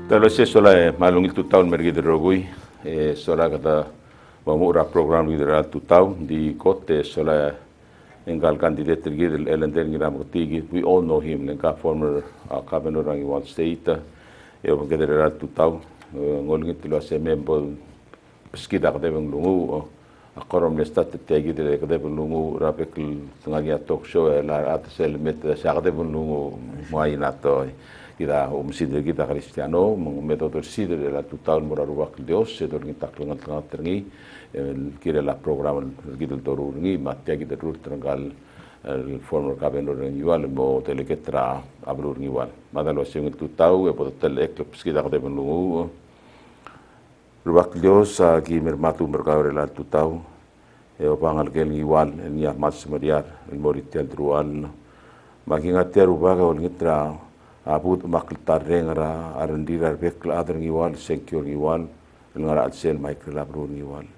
Talo se sola malungil tutau mergi de rogui sola kata mamura program di ra tutau di kote sola enggal kandidat tergi del elenden ngira mutigi. We all know him, lenka former governor ng Iwan State. E o ngede ra tutau ngolngit tilo se member skida kade bang lungu akorom nestat tegi de kade bang lungu rapekul tengah talk show la atsel met sa kade bang lungu mainato kita umsider kita Cristiano metodo sider la total moraruak Dios se dorngi taklangan tengah terni kira la program gitu dorungi matya kita dur teranggal former governor ng Iwan mo teleketra abrur ng Iwan madalo sing tutau e potel eklop skida kade benungu ruak Dios ki mermatu berkawre la tutau e pangal kel ng Iwan nya mas mariar el moritian drual magingatia rubaga ol ngitra abut makl tarrengra arendira bekla adr ngiwal secure ngiwal ngara atsel micro labro ngiwal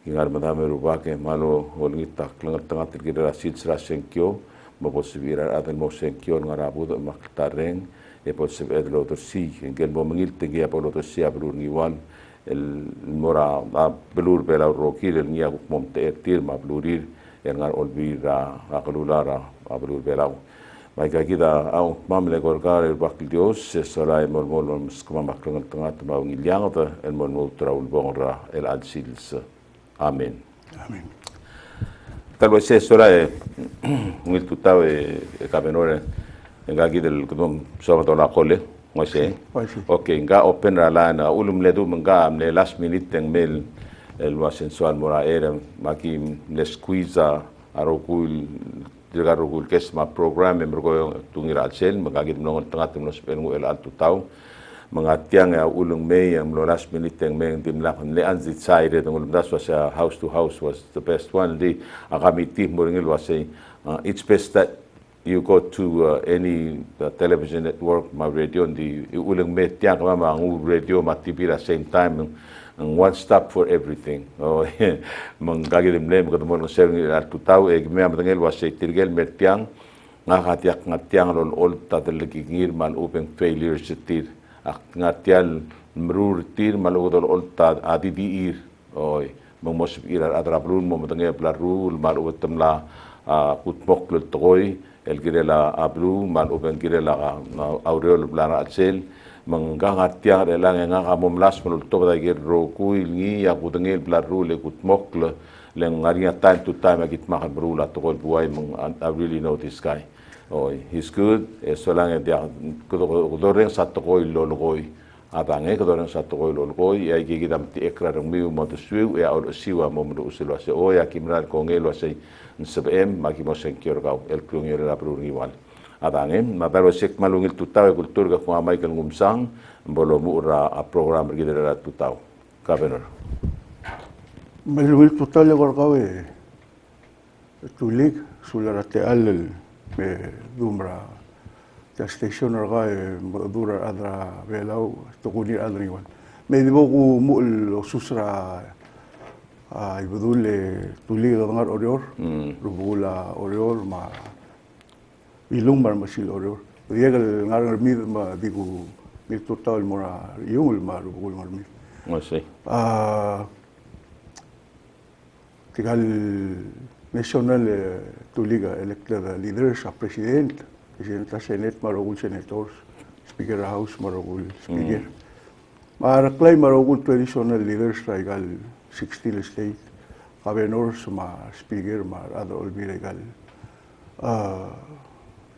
ingar madame rubake malo holngita klangat tanga tirgira sitsra senkyo maposibira adal mo senkyo ngara abut makl tarreng e posib edlo to si ngel mo mangil tegi apolo to si abro ngiwal el mora belur bela rokil el ngia mom teetir ma blurir ngar olbira akalulara ablur belau Baik kita au mamle gorgar el bakil Dios sesolai mol skuma maklangan tengah tembau ngiliang atau el mol traul bongra el adsils. Amen. Amen. Tal vez sesolai ngil tutau kabenore ngagi del kudum sobat ola kole ngose. Okay, nga open rala na ulum ledu nga amne last minute teng mail el wasensual mora era maki le squeeze arokul Jaga rugul kes ma program member tungir atsel magagid mnongon tengah timnos pengu el altu tau mengatiang ya ulung Mei yang melolas minit yang Mei yang timlak le anzit side tungul das was house to house was the best one di akamiti moringil was it's best that you go to any television network ma radio di ulung Mei tiang kama ngu radio matibira same time one stop for everything. Oh, menggagi dimlem ketemu ng sering altu tau me amtengel wasay tirgel mertiang ngakatiak ngatiang lol ol tadelegi ngir mal open failure setir ngatial merur tir mal odol ol tad adi diir oi mengmosib irar adrabrun mo matengel blarul mal utemla kutmok lol toy el girela abru mal open girela aureol blana atsel menggangatiang relang yang ngamomlas menurut toba dagir roku ilngi ya kutengel blarru le kutmokle leng ngaria time to time agit makan berula tokol buai I really know this guy. Oh, he's good. So lang dia kodoreng satu koi lolgoi. Atange kodoreng satu koi lolgoi ya kita mati ekra rong miu mo tusiu ya au siwa mo mo usilwa se o ya kimral kongel wa se sebem maki mo senkyor kau el klungir la prungiwal. Atangin, matalo sek malungil tutau e kultur ka kung amay kang ngumsang, mbolo mura a program rigidera tutau. Governor. Malungil tutau le gorgaw tulig sularate alel me dumra ta station orga dura adra belau tukuni adriwan. Me dibo ku mul susra ibudul tulig ngar orior, rubula orior ma ilung mar masil oror dia gal ngar mi ma digu mi total mora yungul mar bugul mar mi masih tigal national tuliga elected leaders a presidenta senate marogul senators speaker house marogul speaker mar claim marogul traditional leaders tigal 16 state governors ma speaker mar adol biregal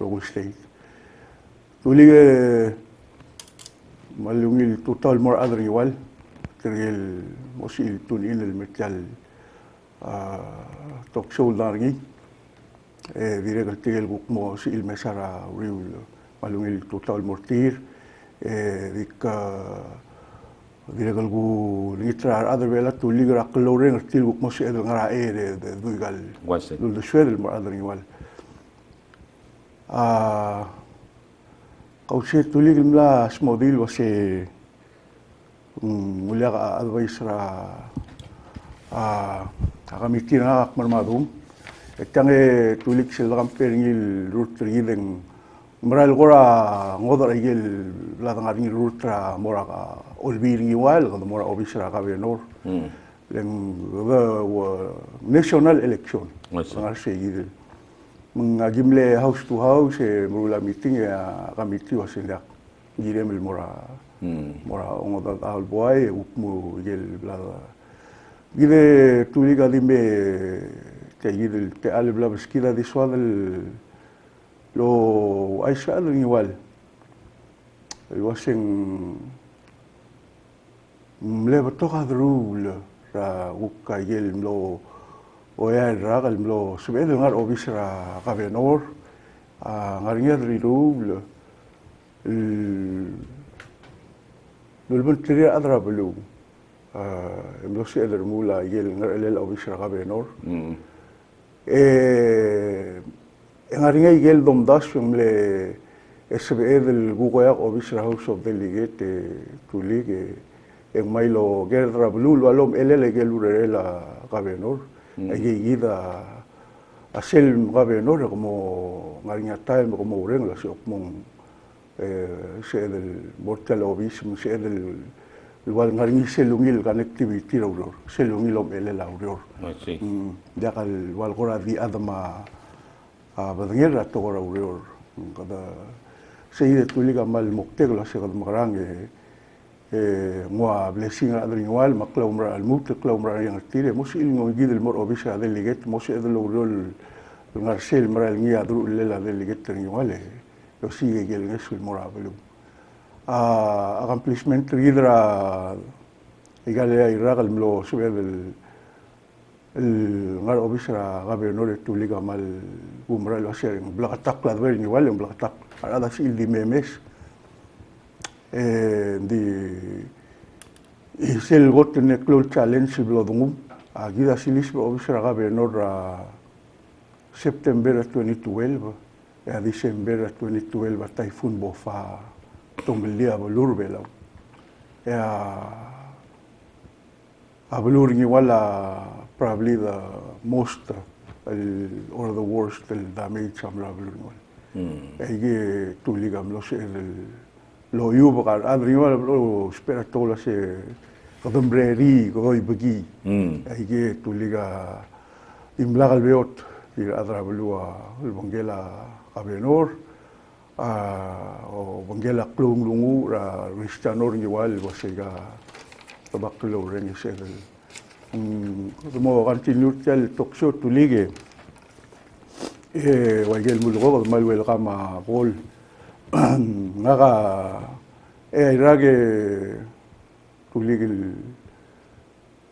Rogul State. Tulige malungil total more other igual. Tirgil mosil tunin el metal talk show dargi. Viregal tirgil guk mo sil mesara riul malungil total mortir. Vika viregal gu nitra other vela tulige rakloreng til guk mo sil ngara de duigal. Lul de swedel more other igual. Kausi tulig mla smodil wasi mulia advice ra akamiti na marmadum etang tulig sila kampengil rutri deng Maral gora ngodar igel ladang aring rutra mora ka olbir ngiwal ka mora obisra ka benor leng national election ngar se igel mengagimle house to house mula meeting ya committee wasinda giremel mora ngodar al boy upmu igel blada gile tuliga dimbe te igel te al blada skila di swadel lo Aisha igual wasing mleba toka drul ra ukka yel mlo oya ragal mlo subed ngar obisra gavenor ngarnya drul lo bentri adra belu mlo si adra mula yel ngar el obisra gavenor Ngaringa igel domdas le SBE del Google Officer House of Delegate tulig en mailo guerra blue alom elele gelure la gobernador ida asel gobernador como ngaringa time como uren la sokmong se del mortal obismo se del igual ngaringi selungil connectivity ro selungil om elele auror ya kal wal gora di adama badangir at tokora urior kada seide tuliga mal mokteglo se kad marange ngwa blessing adring wal maklaumra al mut klaumra yang tire musil ngo gidel mor obisa delegat musil edel uriol ngarsel maral ngi adru lela delegat tring wale yo sigue gel ngesul morabelu accomplishment ridra igale iragal mlo subel ngar obisra gobernador tuliga mal umra lo hacer en blakatak la ver ni wal en blakatak ada sil di memes di sel got ne close challenge blodungum agida silis obisra gobernador September 2012 a December 2012 typhoon bofa tombelia bolurbela Abelur wala probably the most or the worst the damage from Abelur ege tuligam lo se lo yuba kar adri wala lo spera tola se kadambreri goy bagi ege tuliga imlagal beot ir adra belua el bangela abenor o bangela klunglungu ra ristanor wal wasega tabaklo ren sedel mo continue tel toksho tulige wagel mulgo mal wel kama gol ngaga irage tulige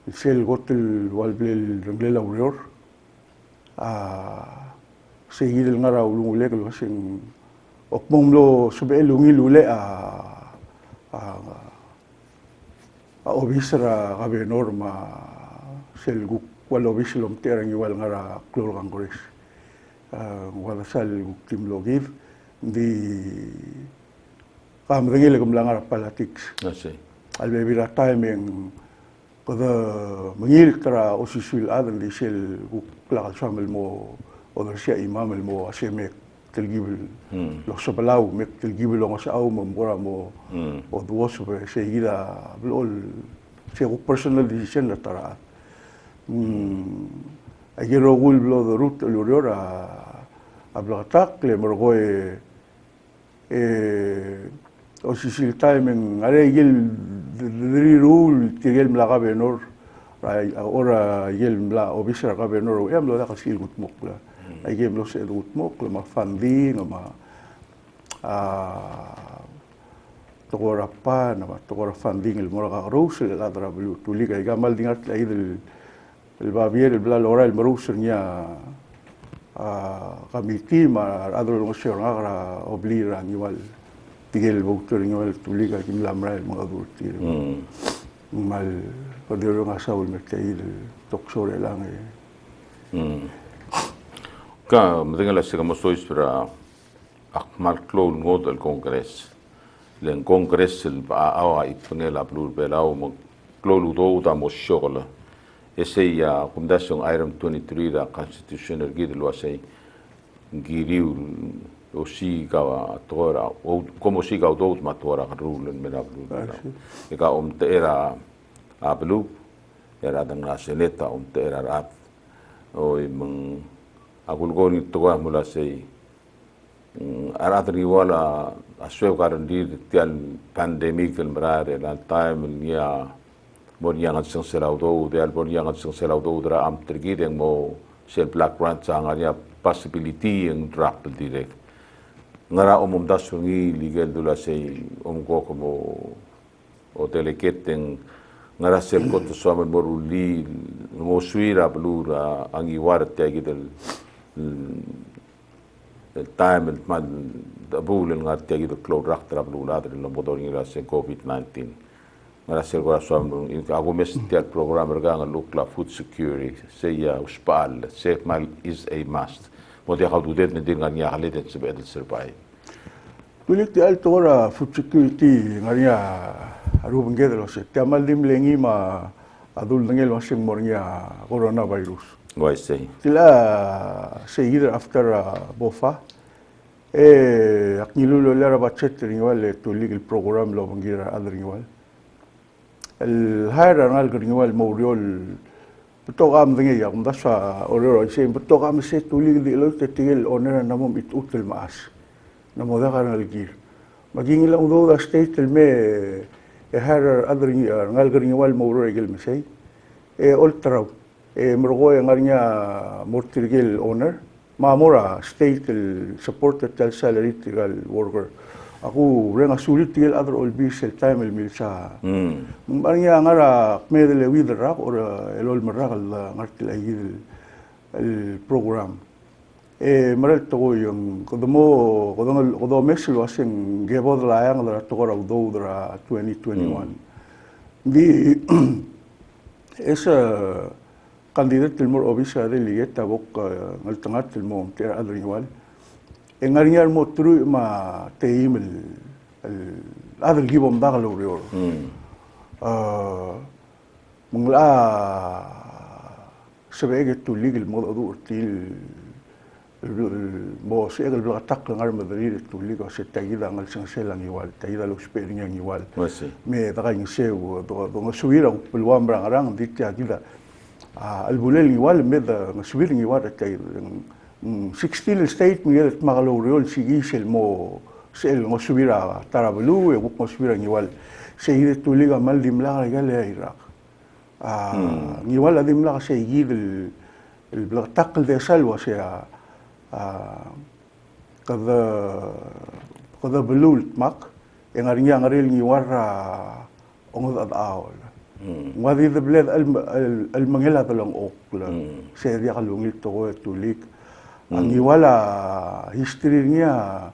sel gotel walbel renglela urior seguir el ngara ulungule que lo hacen okmomlo subel ungilule obisra gobernador ma sel wal obislom terang igual ngara klor gangores wala sal timlo give di kamrengile kum langar politics al bebira timing kada mengil tra osisul adan di sel klakal samel mo odersia imam el mo aseme telgibil lo sopalau mek telgibil lo sa au mora mo o duos sobre seguida blol se personal decision la tara agero gul blo de route loriora a blatak le morgoe o sisil timing are gel dri rule tigel mlaga benor ora gel mla obisra ga benor em lo da kasil gutmokla ay game lo se gutmok ma funding ma tokora pa na tokora funding el morga rose el adra blu tuliga y gamal dingat ay el bavier el bla lora el moruse nya committee ma adro lo se ngagra oblira igual tigel vouter igual tuliga kim lamra el mga durtir mal podero nga saul metay el toksore lang ka mdenga la sigamos sois para akmal clone ngod el congres len congres el a ipnel a blur belao mo clone do da mo shogola ese ya fundación item 23 da constitutional guide lo asai giriu o si ka tora o como si ka o do ma tora ka rulen me na blu e ka te era a blu era dang na seneta te era rat o meng agul goni to ga mula sei aratri wala aswe karandir tial pandemic el brare la time ya boriang sing selaudo de al boriang sing selaudo dra am tergideng mo sel black grant sangaria possibility yang drop direct ngara umum dasungi legal dula sei ko como o teleketeng ngara sel ko to sama moruli mo suira blura angi warte gidel el time el man dabul el ngarte gidel cloud raktra blula del modoni la sen covid-19 ngara sel ko sama in ago mestial program erga lukla food security sei ya uspal safe mal is a must modi hadudet ne dingan ya haledet sebed survive tulik ti altora food security ngaria aru bengge lo se tamal dim lengi ma adul ngel wasing mornya coronavirus why say tila say either after bofa aknilu lo la bachet ringwal tulik el program lo bengira adringwal el haira ngal gringwal moriol Betogam dengan ya, mendasa orang saya betogam saya tulis di laut tertinggal owner nama itu utul mas, nama dah kan lagi. Maging ilang do da state me har adring ngal gring wal mawro igel mesay ultra mergo ngarnya mortirgel owner mamura state supported tel salary tigal worker. Aku renga sulit tigil other all be sel time el milsa mbarnya ngara medele widra or elol maragal ngartil ayil el program maral to yung kodo meslo asing gebod layang dra to ra do dra 2021 di esa kandidat tilmor obisa de ligeta bok ngal tangat tilmo ter adrinwal engaringar mo tru ma teim el adel gibom dagal urior mengla sebege tu legal modu til bo segel bla tak ngar madrid tu legal se tagida ngal sanselang igual tagida lo spering igual me daga inseu do ngasubira pelwam brangarang ditya gida al bulel igual me da ngasubir igual tagida 16 state miguel magaluriol sigisel mo sel mo subira tarablu e mo subira igual se ide tu liga mal dimla gale iraq igual dimla se yid el taql de salwa se kada belul mak engarinya ngaril ngiwara ongod aol ngadi de bled al mangela talong ok se dia kalungit to tulik ang iwala history niya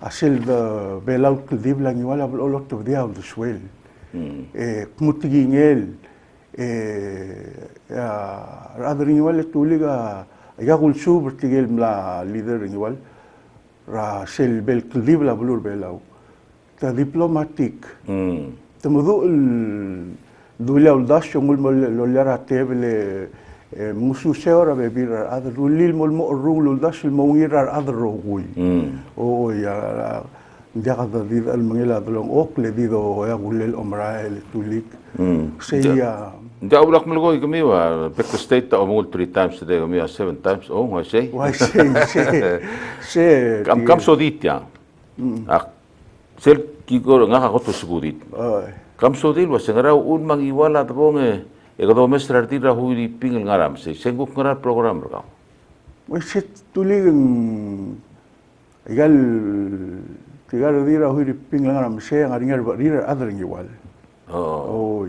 asil the belaut kedib lang iwala lot of dia of the swell kumutigingel rather iwala tuliga agakul su bertigel mla leader iwal ra sel bel kedib la bulur belau ta diplomatic tamudu dulia uldas yungul lolara tebele musu seora bebira ada rulil mol mo rulul das el mawira ada rogui o ya jagada di al mangila dolong okle dido ya gulel omra el tulik seya Jauhlak melgoi kami wa back to state ta omul 3 times today kami 7 times oh why say kam so ditya sel kiko nga ka to sugudit kam so dil wa sengara un mangiwala tabonge Ego mesra tira hui pingel ngaram se senguk ngarar program berkau. Wes tulig egal tigar dira hui pingel ngaram se ngaringar dira adring igual. Oh.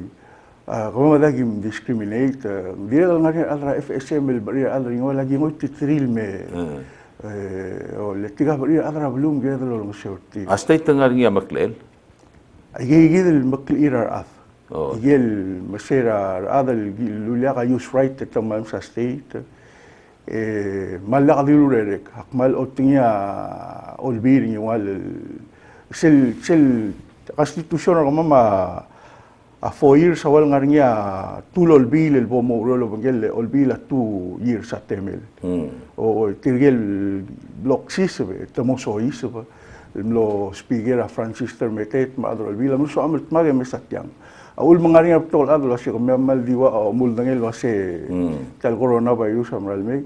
Como lagi discriminate dira ngaringar adra FSM el dira adring igual lagi ngoit titril me o le tigar dira adra blum gedel lo ngsorti. Astay tangaringa maklel. Ay gedel maklirar af. Yel masera ada luliaga use right tamam sa state malak dilurek akmal otinya olbir igual sel constitution mama 4 years awal nga niya tulol bil el bomo rolo bangel olbila 2 years sa temel. O tirgel block 6 tamo so is lo speaker a Francis Termetet ma adro olbila mo so amel tmage mesatyang. Aul mga ringa tol adlo si kumamal diwa o mul dangel wase tal coronavirus amral me.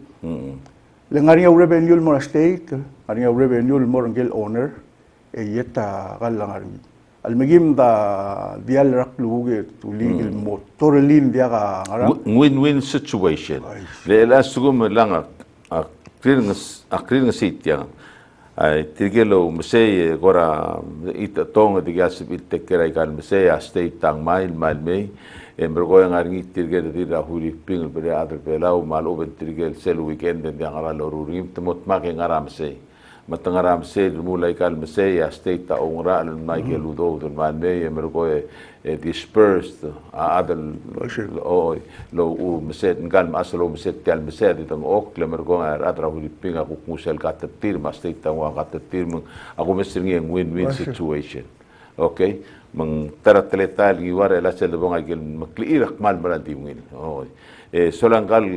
Lengaringa revenue mo state, aringa revenue mo ngel owner yeta kalangarin. Almagim da dial rakluge to legal mo torelin dia ka ngara win-win situation le la sugum lang akrin sit yang ay tigelo mesay gora ita tong digas itekera kan mesay state tang mail me embergo yang aringi tigel di rahuli ping ber adr pelau malo ben tigel sel weekend dia ngara lorurim temot make ngara mesay matangaram se mulai kal mesay state ta ongra al Michael Ludo don man me emergo dispersed adal lo meset ngal maslo meset tal meset itong ok lemergo atra huliping aku kusel katatir mas state ta wa katatir aku mesringi win-win situation okay mang taratletal giwara la sel bonga gel makliirak mal marandi ngin solangal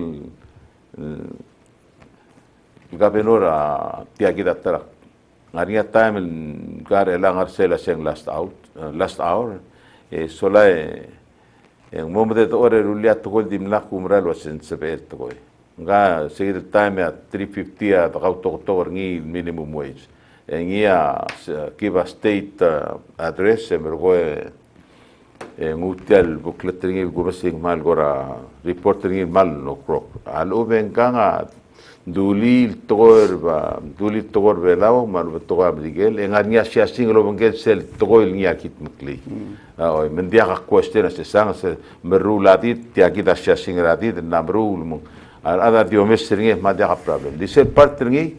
Gabinora tiagi datara. Ngaringa time gar elangar sela seng last hour. Solai yang momede to ore rulia to gol dimla kumral wasen sebet to goy. Nga segir time at 350 at to ngi minimum wage. Ngia kiba state address emergo ngutel bukletringi gubasing mal gora reportering mal no crop. Alo benganga duli togor belao malu toga brigel engarnya siasing lo bangel sel togol nya kit mukli o mendia ka question se sang se merulati tiaki da siasing rati de namrul mo ada dio mesringe ma dia problem di sel partringi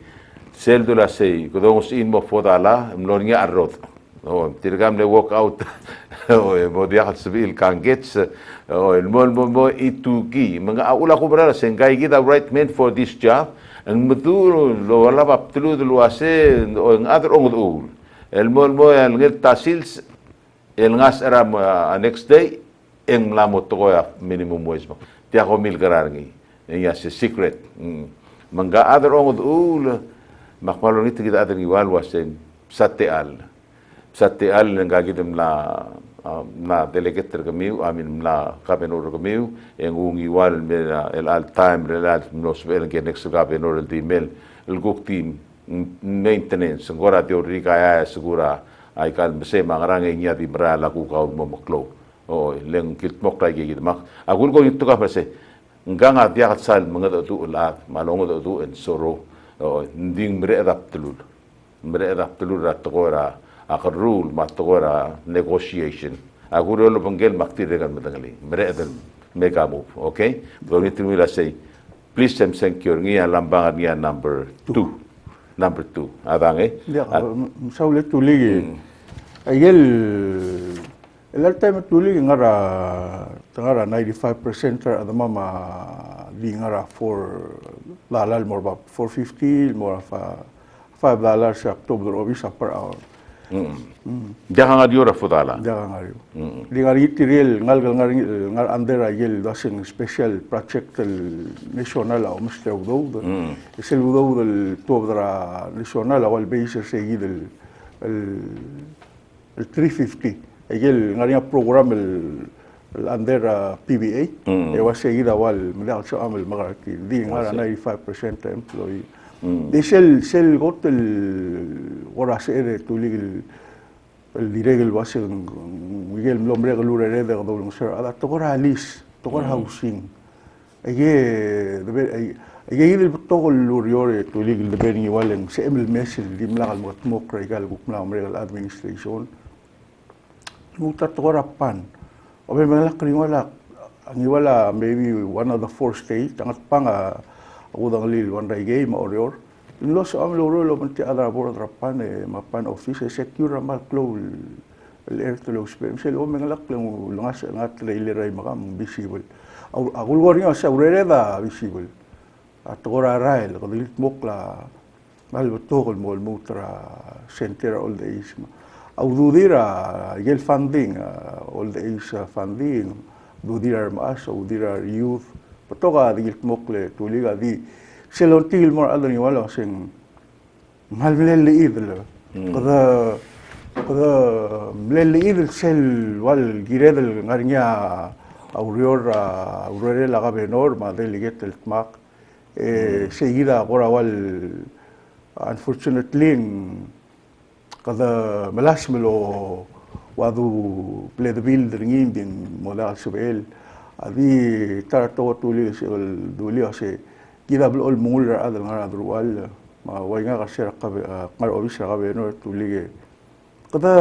sel do la sei kodong in mo fodala mlonia arrot o tirgam le walk out o mo dia sibil kan gets o el mo ituki mga aula ko brala sengai kita right man for this job ang maturo lo wala pa tulu lo ase o ang other ongul el mo el ngel tasils el ngas era next day en la moto ya minimum wage mo tiya ko mil gararngi ya se secret manga other ongul makmalon ito kita other iwal wasen sateal nangagidem na delegator kami amin na kapenor kami yang ungiwal el all time relal nos vel que next kapenor el dimel el guk team maintenance agora teori kaya segura ay kal mese mangarang nya di brala ku ka mo maklo o leng kit mok tay gid mak agul ko yuto ka pase nganga dia sal mga tu la malong tu en soro o nding mre adap tulul rat gora akar rule matogora negotiation aguro lo bangel maktiregan matangali meredan mega move okay doni timila say please secure ngia lambangan ngia number 2 adange saulet tuligi ayel el time tuligi ngara tangara 95% adama ma di ngara for lalal more about 450 more of $5 sa October obisa per hour. Jangan ngadiora fudala. Jangan ngadio. Di ngari tiril ngal under ayel dasing special project national o Mr. Udo. Es el Udo del tobra national o el base seguido el 350. Ayel ngari program el under PBA. Ewa seguida wal mala sa amal magaraki. Di ngara 95% employee. De sel got el horas ere tulig el dirigel base Miguel Lombre galura ere de doble ser ada tokora alis tokora housing ege el tokol luriore tulig de beni walen se emel mesil dimla al motmok regal gukna umregal administration muta tokora pan obe mala kringola angiwala maybe one of the 4 states tangat panga udang lil wanday game orior los am lo manti adra bor drapan mapan office secure mal close el air to los sel o mengalak lang langas ngat trailer ay makam visible agul gornya sa ureda visible at ora rail kadilit mokla mal botokol mol mutra center all days Aududira gel funding, old age funding, dudira mas, audira youth, patoka di mokle tuliga di selon tigil mo adani wala sing mahal mlele idel. Kada mlele idel sel wal giredel ngarinya aurore la gabenor ma deleget el tmak seguida agora wal unfortunately kada melas melo wadu pledebil dringin din moda sebel adi tarato tuli sel duli ase kida bel ol mungul adal ngara druwal ma wainga kasir qar obis gabenor tuli kada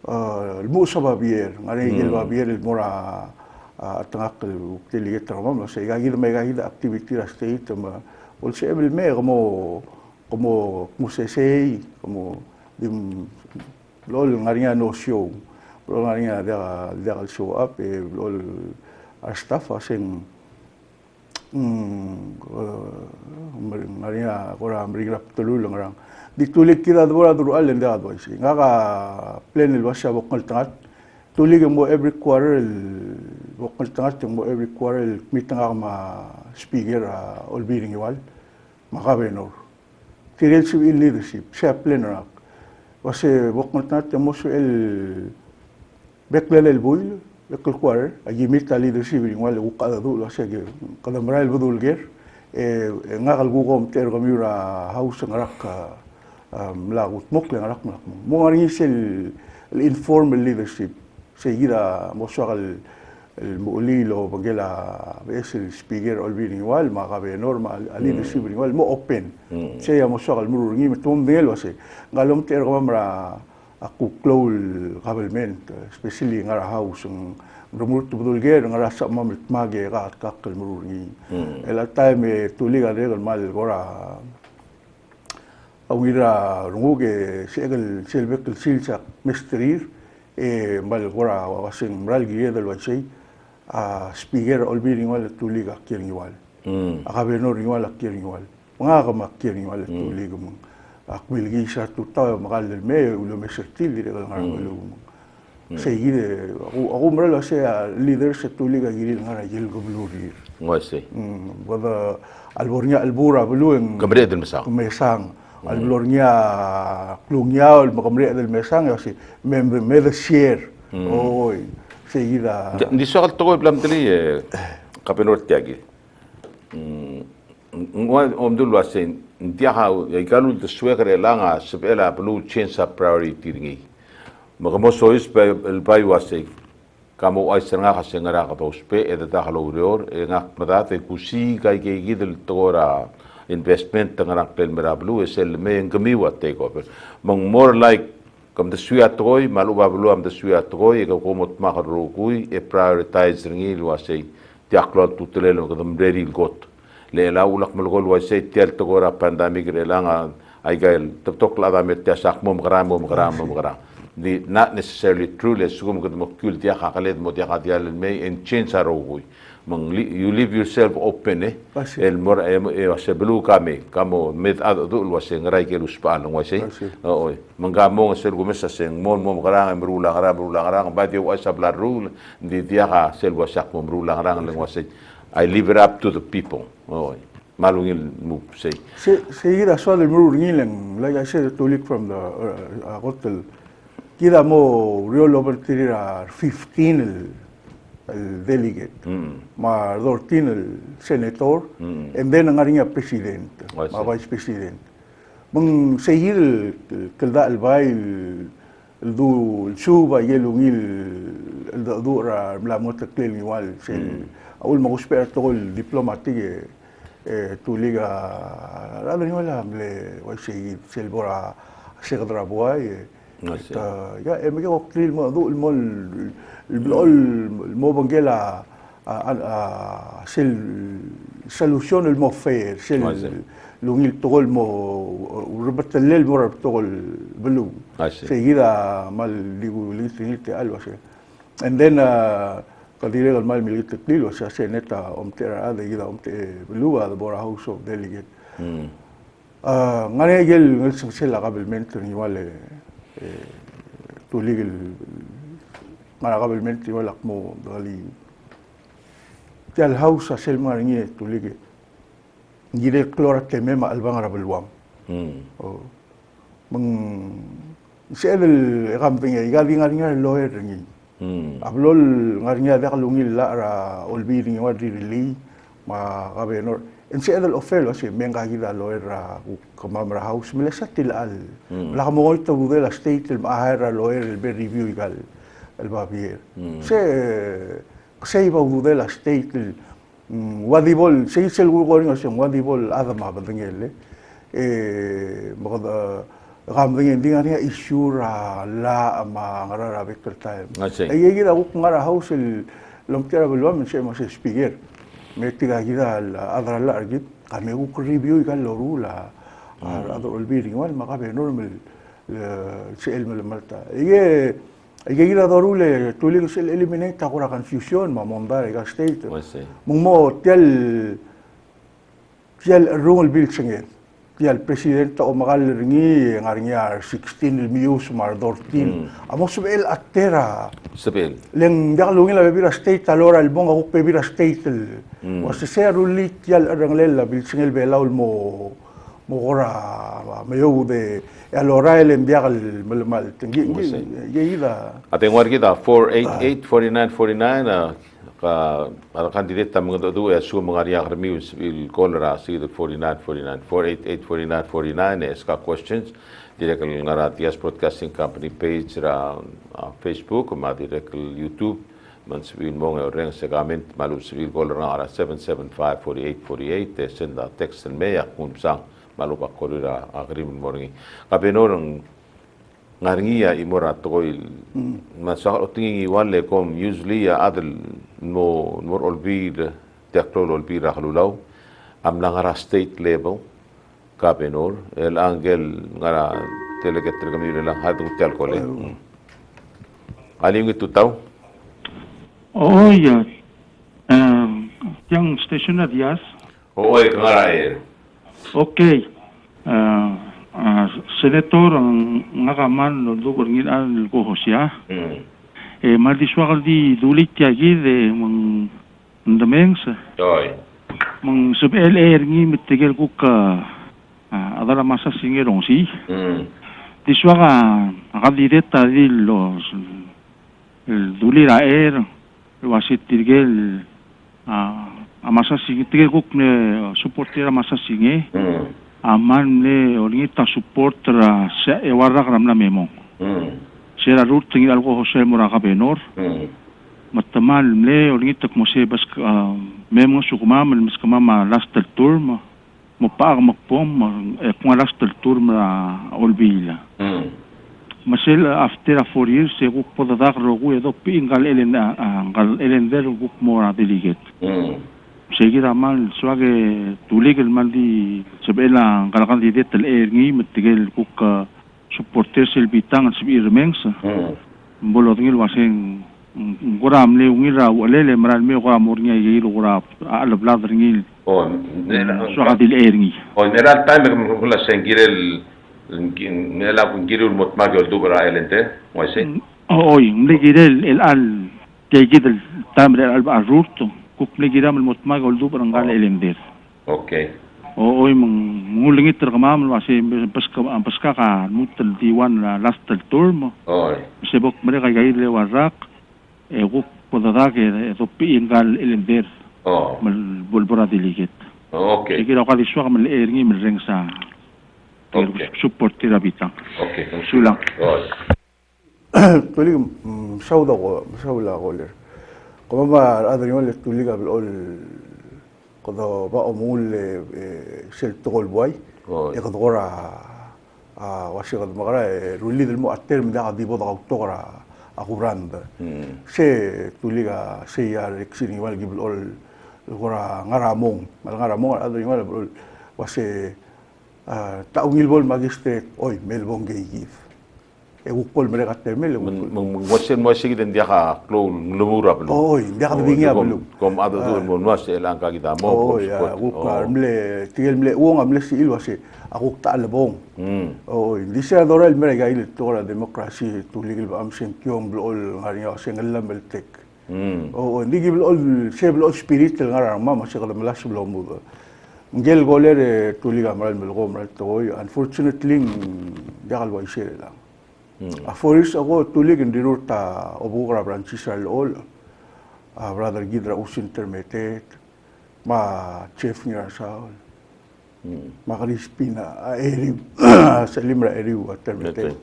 المؤسسة بير غادي يجي بير المورا تنقل وكتير يترمم بس يجي ما يجي activity راستي تما والشيء بالماء como musese como dim lol ngaringa no show lol ngaringa der show up e lol staff asen ngaringa ora amriga tulul ngarang ditulik kira dua al nda advice ngaga plan el washa bokal tangat tulig mo every quarter bokal tangat mo every quarter meeting ma speaker all being igual makabenor tirel civil leadership siya plan rak wase bokal tangat mo so el beklel el boil bekal quarter agi meet leadership igual ukada du lo se kada mara el budul ger ngagal gugom ter gamira house ngarak melagut mukle ngarak mo ngaringi sel informal leadership seguida mo sogal el mulilo bagela es el speaker olbini wal ma gabe normal leadership wal mo open saya mo sogal murungi metum del wase ngalom ter gamra aku klol government especially ngara house rumur tu betul ger ngara sa mam mage gat kakkel murungi ela time tuliga regal mal gora awira runguge sel bekel silsa mestrir mal gora wasing mral giye del wachei a speaker olbiri wal tuliga kiring wal akabenor wal kiring wal nga ka makiring wal tuliga mo akwil gi sa tuta magal del me ulo mesertil dire ngar ulo seguide ako mral wase leader sa tuliga giri ngara jil goblurir ngose wada albornya albura bulueng kamre del mesang Alblornya klungnya makamri del mesang ya si me the share oi seguida di soal to blam teli kapenor tiagi ngwa omdul wasen dia ha ikalu de suegre langa sebela blue change of priority ringi magamo sois el pai wase kamo ai senga khasengara ka tospe edata halorior ngak madate kusi kai ke gidel tora investment tangarak tel merablu esel me ngami wa take over mong more like kam de suya toy malu bablu am de suya toy ko komot makaro kui e prioritize ringi lo sei tiaklo tutelelo ko dum ready got le la ulak mulgol wa sei tel to gora pandemic relanga ai gael tok la da met sak mom gram di not necessarily true le sugum ko mo kul dia khalet mo dia khadial me en change aro kui you leave yourself open el mor wase blu kame kamo met adu wase ngarai ke luspal wase oi mangamo sel gumesa seng mon garang brula garang ba dia wasa bla rule di dia ha sel wasak mom brula garang leng wase I leave it up to the people oi malungil mu say seguida soal el murungileng like I said to leak from the hotel kida mo real over 15 el delegate, ma 14 el senator, and then ang aring president, ma vice president. Mang seguir kelda el bail el du suba yelungil el du ra la mota klel igual sel aul ma gusper tol diplomatique tu liga la ni wala le wa seguir sel bora segdra boy ya me ko klil mo du المو بنجيلا سل سولوشن الموفير سل لونيل تقول مو وربط الليل مرة بتقول بلو سيدا مال ليو ليستنيت ألوا شيء and then قدير المال مليت تقليل وساسة نتا أمتر هذا إذا أمتر بلو هذا بورا هاوس أوف ديليجيت غني جل نسمع سلا قبل منتني ولا tulig marakabilmente walak mo dali tial house sa sel mga ringi tulig ngire klora teme ma albang rabalwam o mang sedel camping ay gabi nga lawyer ringi ablol nga da kalungil la ra olbi ringi wa rili ma kabenor en sedel ofel kasi menga gida lawyer ra kamamra house mila sa tilal la mo ito budela state el mahara lawyer el review igal el babier se kasi iba budela state el wadibol se sel gurgoring kasi wadibol ada ma badengele magada kamdeng hindi nga issue ra la ma ngara Victor time ay gira ko ngara house el longtera belwa men se mas speaker me tiga gira adra la argit kami ko review igal lorula ada olbiring wal makabe normal se el malta ige gira dorule tulig sel eliminate takura confusion ma mondar iga state mo tel rule bill singit tial presidente o magal ringi ngaringa 16 mius mar 14 amo subel attera Sabel. leng dakalungin la bebira state alora el bonga ko bebira state was se rulit tial aranglela bil singel belaul mo ora mayo de alora el enviagal mal tengi yeida Atengwar kita 488 4949 ka candidate mga do su mga riya remius il kolera si 4949 488 4949 ska questions direct ngara TS Broadcasting Company page ra Facebook ma direct YouTube man civil mo ng segment malu civil kolera ara 775 4848 send a text and maya kung sang malu pa kolera agreement mo ringi kapenor ngaringia imora toil masa otingi wale kom usually adel no nor olbir teklol olbir halulaw am ngara state level kapenor el angel ngara telegetter kami lang hadung telkole aling itu tahu oh ya yang station na dias oh ngara air okay senator ang ngakaman no do ngin an ko hosia maldiswa di dulit yagi de mang ndamengs oi mang sub LR ngi mitigel ko ka adala masa singerong si diswa ka akadideta di los el dulira air wasit tigel amasa singitigel ko ne supportera masa singe aman le orita support ra se ewarra gramna memo sera rut tingi algo Jose Moraga Benor matamal le orita como se bas memo sukuma mal miskama ma last term mo pa magpom kung last term ra olbila masel after 4 years se ko poda dar rogu edo pingal elender guk mora delegate seguida mal suage tulig el maldi sebela kalakan di det el ergi metigel kuk supporters el bitang al sibir mensa bolo ngil waseng goram le ungira walele maral me gora mornya yilo gora al blad ngil oh suage del ergi oh neral time kula sengirel nela kungirul motmagol dubra elente moise oy mlegirel el al tegidel tamre al arurto kupligiram al mutmag ol dubra ngal elender okay oy mungulingit terkamam wasi paska ka mutal diwan last term oy sebok mereka gay le warak guk podada ke to pingal elender mal bulbura diligit okay kira ka diswa mal eringi mal rengsa support tirabita okay sulang tulig sauda ko ler Kama adri wala tuliga bil kodo ba omul sel tol boy e kodo ora wasi kodo magara ruli del mo atter mda di boda oktora akuranda se tuliga se ya reksini wala gibil ol ora ngaramong adri wala wasi taungil bol magistrate oy melbong gay give ukol mereka temel Wasin mo sige din dia ka klo lumura blu. oh hindi ka bingi abulu Kom ado do mo mas elang ka kita mo. oh ya ukar mle tigel mle uong amle si ilo si aku ta albong oh hindi siya doral mereka ile tora demokrasi tuligil ba am sen kyong blol ngari ya sen ngalam beltek oh hindi giblol se blol spiritual ngara mama se kala melas blol mo ngel goler tuliga maral melgo maral toy unfortunately jakal wa isere lang Aforis ako tulig hindi ruta obukra branches all brother Gidra usin termetet ma chef niya sa ma Crispina eri sa limra eri wa termetet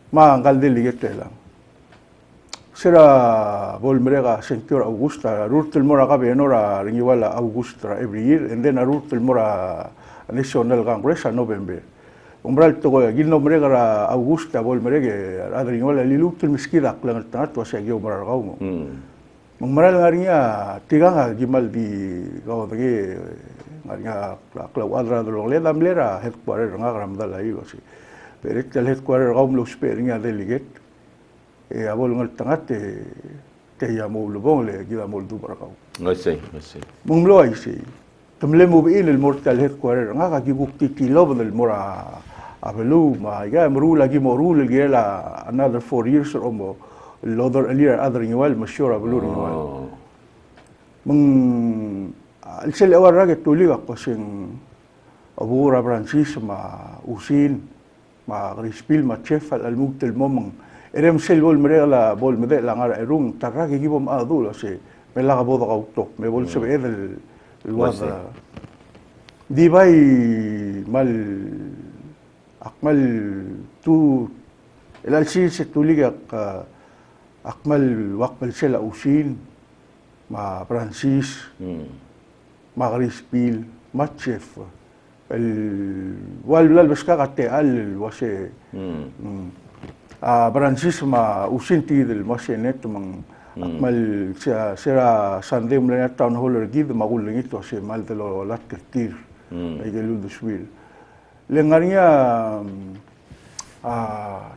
ma angkal delegate lang sira volmerega Senyor Augusta rutel mora ka benora ringiwala Augusta every year and then rutel mora National Congress sa November Umbral to ko gilno mereka Augusta bol mereka ada ringola liluk tul miskira klang tanat wa sa gyo marar kaw mo. Mangmaral nga ringa tiga nga gimal di kaw tagi nga klaw adra do le dam lera headquarter nga karam dalay ko si. Pero tel headquarter kaw mo spare nga delegate abol nga tangat kaya mo lubong le gila mo du bar kaw. Ngasay. Munglo ay si Tumle mo biin il mortal headquarter nga kagibuk titilo del mora abelu ma ya mru lagi morul gela another 4 years or mo loder earlier other igual masyura abelu igual mung alsel awara ke tuli ako sing abura Francis ma usin ma Crispil ma chef al mugtel momang erem sel bol merela bol mede la ngara erung tarra ke gibom adul se mela ka bodo ka uktok me bol se edel الوضع دي باي مال أكمل تو الألسين ستوليك أكمل وقت السلة أوسين مع فرانسيس مع غريسبيل مع تشيف والبلال بس كاقتي قال الوسي فرانسيس مع أوسين تيد المسينات من Akmal sira Sunday mula town hall gid magulang ito si mal telo lat kertir ay gelu duswil lengarnya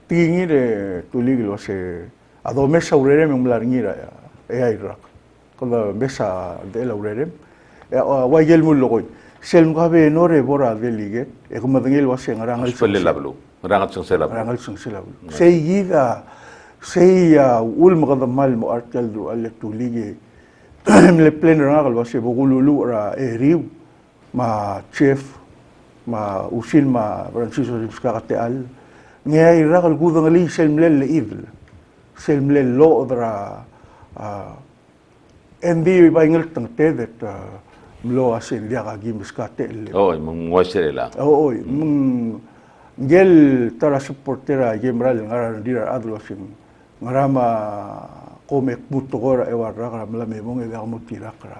tingi de tulig lo se ado mesa urere mularingira ay rak kola mesa de la urere wagel mulo koy selm gabe nore bora delige e kuma dengel wase ngarangal Lablu. Rangat sang selablu. Seyida Saya ulma kada mal mo artikel do tulige le pleno ngal wase bogululu ra eriu ma chef ma usin ma Francisco Sipskate al ngai ra kal gudang ali selmlel le idl selmlel lo dra endi ba ingel tang tedet mlo asin dia ka gimskate mong wasere la ngel tara supportera gemral ngara dira adlo asin Marama komek butogora ewarra kara malame mong eda mutira kara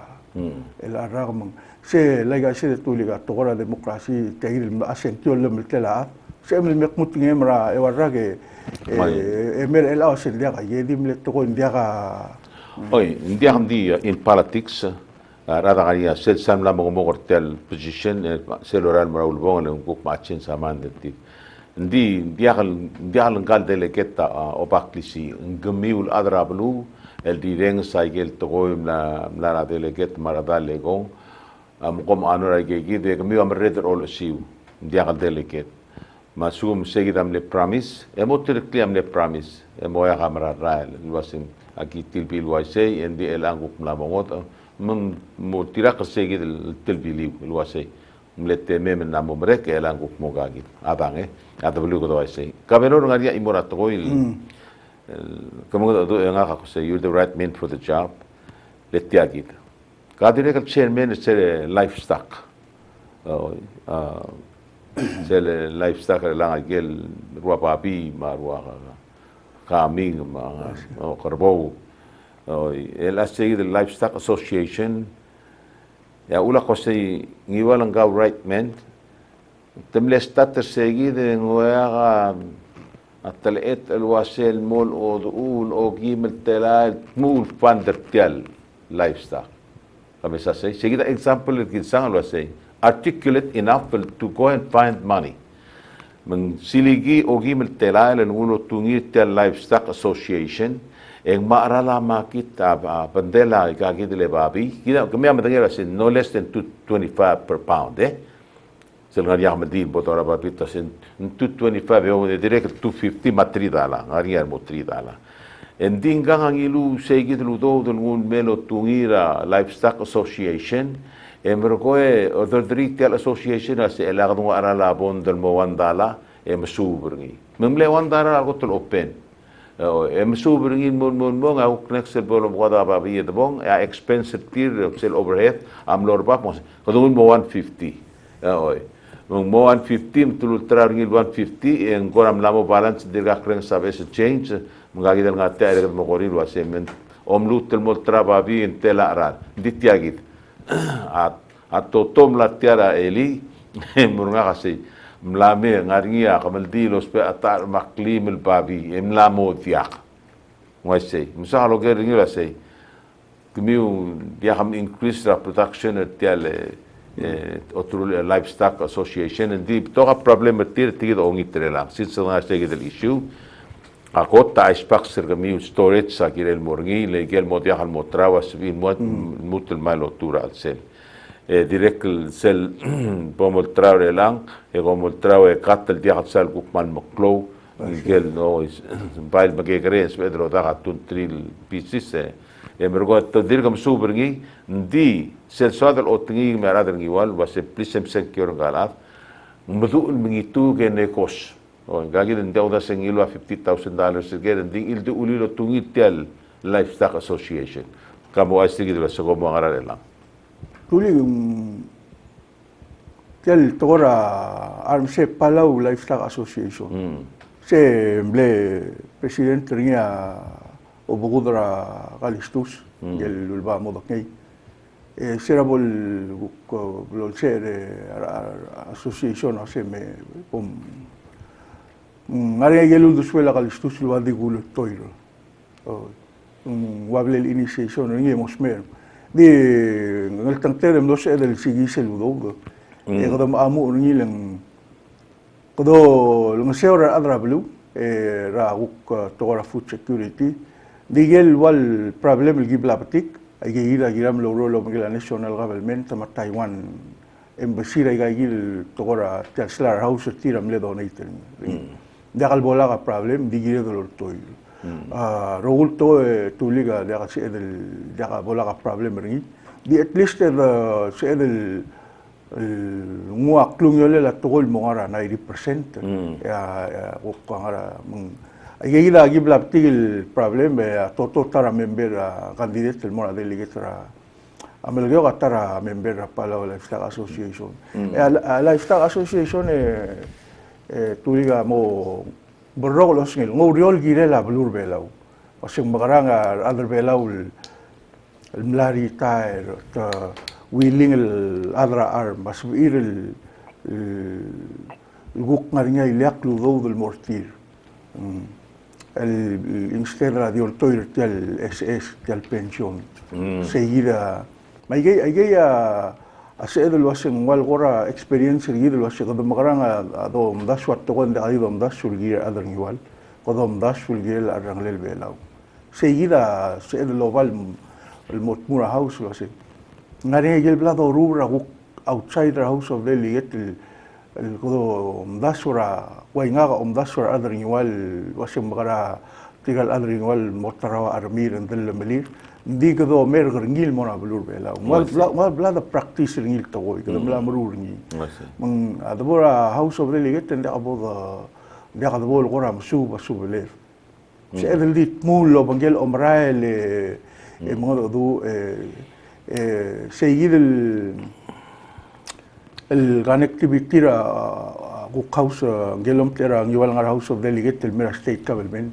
el arra mong se lega se tuliga togora demokrasi tegil asentio lemtela se mel mek mutinge mara ewarra ke emer el asen dia ga yedim le togo india ga india hamdi in politics rada garia sel samla mo gortel position sel oral mara ulbong le kuk machin saman de Ndi diakal ngal delegata obaklisi ngemiul adrablu el direng saigel togoim la delegat marada legong kom anora gegi de ngemiu amred rol siu diakal delegat masum segidam le promise emotir kliam le promise emoya kamera rael wasin aki tilbil waisei endi elanguk mlamongot mo tirak segid tilbili wasei mlete mem na momrek elanguk mogagi abange ada belu ko doy Cameron ngaria imorat ko kamu do nga ka say you're the right man for the job let tiagit kadire ka chairman se livestock se livestock la gel rua papi marwa kaming ma karbo el asay the livestock association ya ula ko say ngiwalang ga right man تملستات السيد ويا التلقيت الواسيل مول او دول او قيم التلال مول فاندر تيال لايف ستايل كما سيجي ده example الانسان الواسي articulate enough to go and find money Mengsiligi ogi meltela len uno tungi tel livestock association eng maarala makit bandela ikagi de babi kina kami amatangera sin no less than 225 per pound selngar yang medin botora babi tasin 225 yo de direct 250 matridala ngaria motridala endingang ang ilu segi de ludo del un melo tungira livestock association Emergoe other retail association as elagdung arala bon del mo wandala masubringi. Memle wandala ako tul open. Masubringi mon aku nexel bolom wada babi de bong expense tir sel overhead am lorba mo. Kadung mo 150. Mo 150 tul traringi 150 en goram lamo balance dirga kreng sabes change mengagi del ngate ere mo koril wasemen omlut tel mo trababi en tela aral. Ditiagit. Atau tom la tiara eli murunga kasi mlame ngaringia kamaldi los pe atar maklim el babi mlamo tiak ngwase misalo geringi la sei kimiu dia ham increase the production tiale otro livestock association and di toga problem tir tigid ongi trela since nga stage del issue akota ispak sergamiu storage sa kirel morngi legel modia hal motrawa svin mutul malotura al sel direct sel pomol traure lang como traue katel dia sal kukman maklo gel no bail magegres pedro da tuntril pieces mergo to dirgam subringi di sel sodal otngi meraderngi wal was plisem secure galat mudu mengitu genekos gagi den deuda sengilo $50,000 again ding ildu ulilo tungitel livestock association kamo asigi de so como agararela Tuli tel tora armse Palau Livestock Association. Se mble presidente ringa obugudra Galistus el ulba modokei. Serabol lo ser association ase me pom ngare gelu duswela Galistus lo adigul toiro. Wable initiation ringa mosmer. Di ngaltang terem dos del sigi seludo kada maamu ngi lang kado lang seora adra blu ra guk tora food security digel wal problem el giblapatik ay giram lo mgila national government ma Taiwan embassy ra gil tora chancellor house tiram le donator dakal bola ka problem digil dolor toy Rogulto tuliga dia kasi edel dia bola ka problem ringi di at least si edel nguak lungyole la tugol mo ngara 90% ya ko ngara ay lagi blaptigil problem toto tara member candidate mo delegate ra amelgyo tara member Palau Livestock Association Livestock Association tuliga mo Berrolos ngil ngoriol girela blur belau pasing makaranga other belau el mlari tair ta willing el adra arm mas ir el guk ngarinya ilak ludo del mortir el instead radio toir tel SS tel pension seguida maigay ase del waseng wal gora experience gid lo ase kodom makaranga ado mdas wat kon da ado mdas sulgir adang igual kodom mdas sulgir arang lel belau seguida se del oval el motmura house lo ase ngare gel blado rubra outside the house of delegate el kodo mdas ora wainga mdas ora adang igual waseng makara tigal adang igual motarawa armir del melir di kado mer ngil mona blur bela mal blada practice ngil tagoy kado mla marur ngi mang adabora house of delegate and abo da kadabol gora msuba subeler se edel dit mulo bangel omrael modo du seguir el connectivity house gelom tera ngiwal ngar house of delegate el mera state government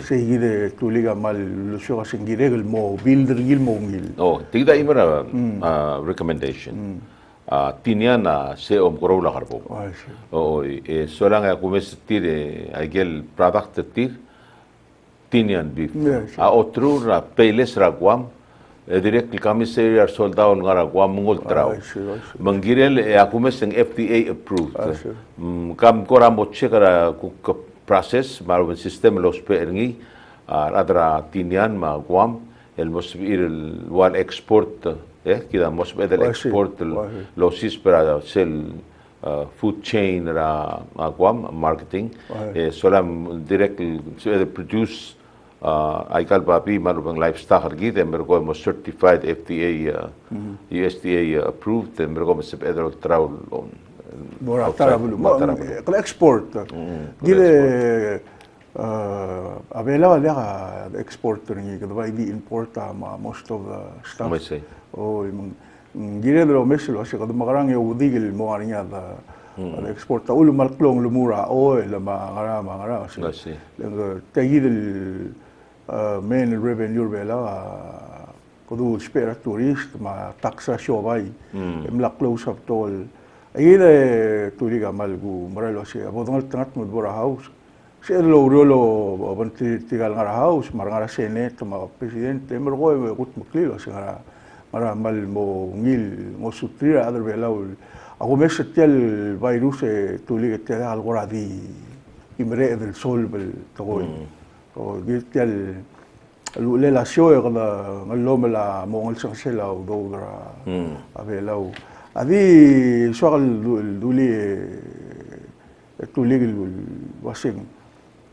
seguir tuliga mal lo shoga singire el mo builder ngil mo ngil tigda imara recommendation tiniana se omkorola garbo solang akumes tire agel product tir tinian beef otro ra peles ra guam direct commissary soldado ngara Guam mungol trao. Manggirel akumes ng FDA approved. Kam kora mo chekara kuk process maru system los perngi adra tinian ma Guam el mos el wal export kida mos bedel export los para sell food chain ra Guam marketing solam direct produce ay kalpapi marubang livestock hargit mergo mo certified FDA USDA approved mergo mo sip edro travel on Bora tarabulu kala export gile abela wala ka exporter ni kada di importa most of the stuff gile lo meslo kasi kada makarang yung udigil mo niya da exporta ulo malklong lumura oil mangara kasi tagil main revenue bela kudu spera turist ma taxa shobay imla close up toll ayile tuliga malgu maralo si abodong tangat mo bora house si lo rolo banti tigal ngara house marangara senate ma presidente mergo gut muklilo si ngara mara mal mo ngil mo sutira adar bela ako mesetel virus tuliga tela algora di imre del sol bel toy o gitel la show kada ngalom la mongol sa sila o dodra avelaw adi soal duli tulig wasing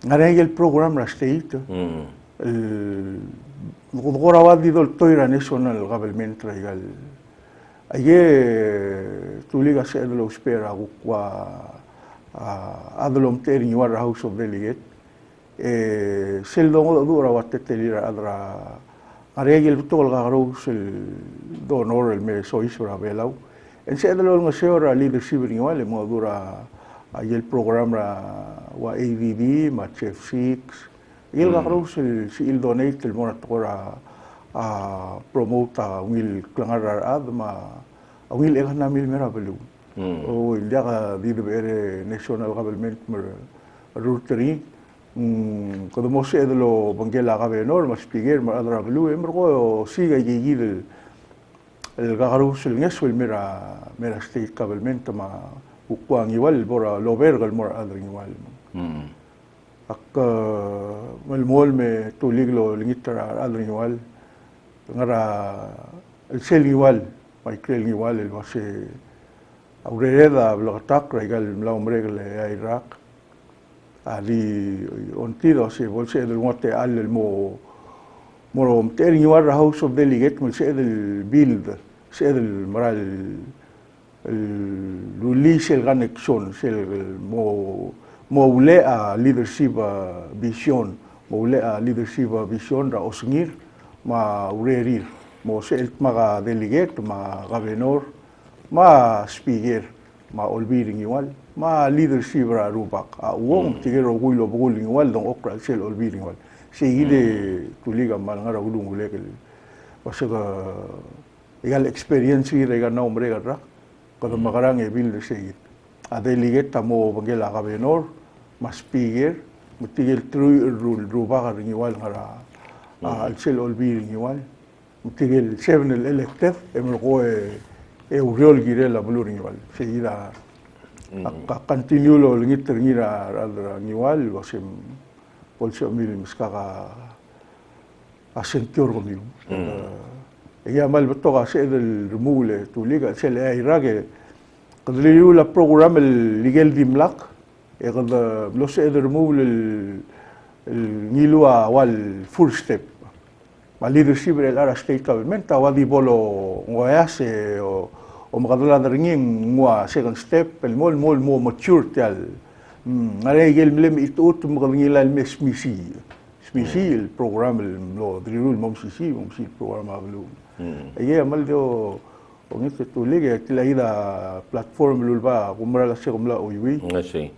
ngareng el program la state el gora wadi dol toira national government regal aye tuliga se lo spera kwa adlom teri war house of delegate seldom dura wattetelira adra aregel tol garo sel donor el me soisura belau en sedelo nga seora leadership ni wale mo dura el programa wa AVB ma chef 6 il garo sel il donate el mona tora promote will klangar adma will economic mera belu o india ka di bere national government mer rotary cuando mo se lo bangela gabenor mas piguer ma adra blu emro siga yigil el gagarus el ngeso el mera state government ma ukwang igual bora lo vergal mor adra igual ak mal mol me tuliglo lingitra adra igual ngara el sel igual Michael igual el base aureda blogatak regal la hombre le Iraq ali ontido se bolse del mote al el mo tering war house of delegate mo se del build se del moral el release el connection se mo ule a leadership vision mo ule a leadership vision ra osngir ma urerir mo se el maga delegate ma governor ma speaker ma olbiring igual ma leadership ra rubak uong tigero guilo buguling wal dong okra sel olbiring wal sigide tuliga mal ngara ulung ulekel wasaga egal experience ira na hombre gara kada makarang e bil sigit adeligate tamo bangela gabenor mas speaker mutigel rule rubak ring wal ngara al sel olbiring wal mutigel 7 elected emro uriol girela buluring wal sigida continue lo ngit ngira adra niwal wasim polso mil miskaka asentur gomil ya mal betoga se del rumule tuliga se le irage qadliu la program el legal dimlak e qad lo se del rumule el ngilua wal full step ma leadership el ara state government wadi bolo ngoyase o makadala na ringing ngwa second step el mol mo mature tal ngare gel mlem itut makadingila el smisi el program el lo drilul mom sisi program ablu aye mal do ongit tulige tilaida platform lulba kumra la se kumla uywi ngasi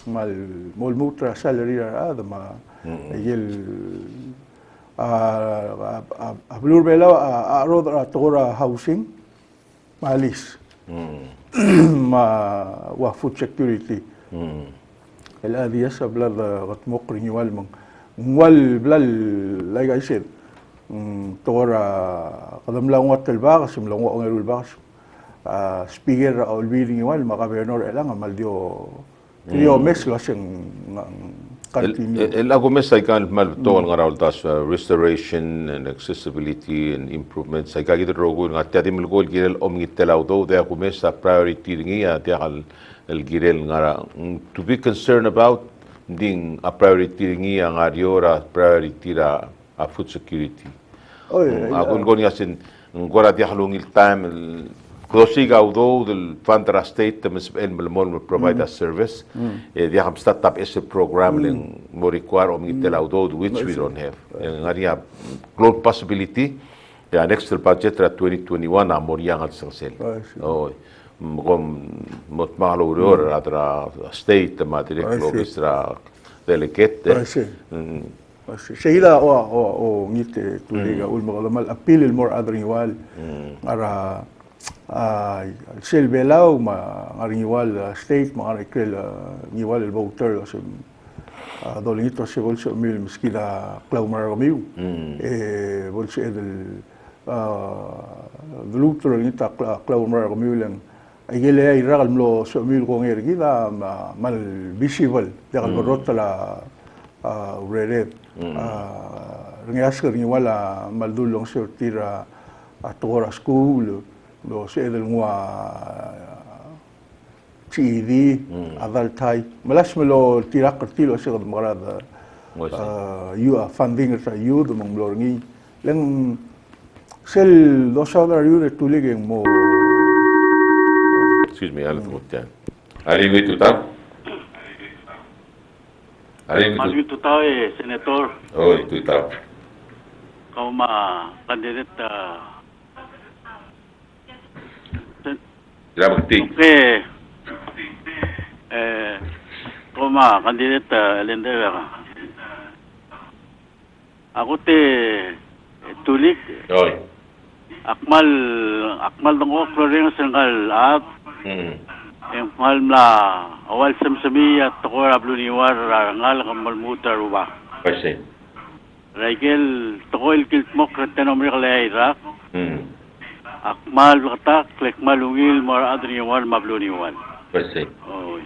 mal mol mutra salary adama ayel ablur bela rodra tora housing malis ma wa food security el adiyas ablad gatmok rinwal mang wal blal like I said tora kadamlangot kalba kasum lango ang erul bakas speaker olbiring iwal makabenor elang amaldio trio mes laseng continue. El argumento ay kan mal to nga raul tas restoration and accessibility and improvements ay kagit rogo nga tiadim gol girel omngitelaw do de argumento priority ngi ya el girel nga to be concerned about ding a priority ngi ang ariora priority ra a food security. Akun goni asin ngora dia halungil time Klosiga although the Fantara State el mol provide a service, dia ham startup is a program ling mo require omngitel although which we don't have. Ngaria close possibility ya next budget ra 2021 na mo yang at sangsel. Oh, kom mot malo ur atra state ma direct logistra delegate. Sehila o ngite tuliga ul magalamal appeal more other iwal ara Silbelaw, ngaringiwal state, mga ngiwal el voter, doling ito si Bolso Emil, miski na klaumar kami, Bolso Edel, dulutor lang ito, klaumar kami lang, ay gila ay rakal mo sa Emil kong ergi na mal visible, dakal marot tala urelet, ringyas ka ringiwal maldulong sa tira at school, lo se del ngwa CD adal tai malas melo tirak kertilo se kad marada you funding sa you do mong lorngi lang sel do saudara you de tulig mo excuse me ala tumutan ali witu ta Mali tu tahu senator. Oh itu ta Kau ma kandidat Grabti. Okay. Koma kandidat Elender. Ako tulik. Oi. Akmal dong ring sengkal at. Yang mal la awal semsemi at toko rabluniwar ngal kamal mutar uba. Pasti. Raigel toko ilkil mok retenomri kalay Iraq. Akmal kata klek malungil mar adriwal mabluniwal. Pasti. Oh.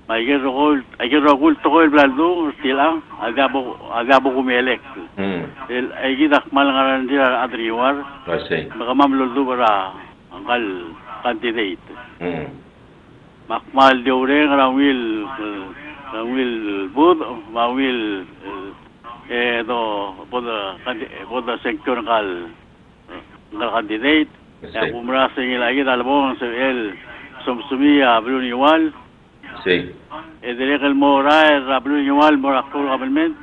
Ayer rogul toko el blaldo stilang agabo kumelek. El ayer akmal ngaran dia adriwal. Pasti. Baka mamluldo bara angkal candidate. Makmal diure ngrawil bud mawil do boda sektor kal candidate. Ya kumra singil lagi dalbon sa el sumsumia bluniwal. Sí. Direk el moray bluniwal morakul kabelment.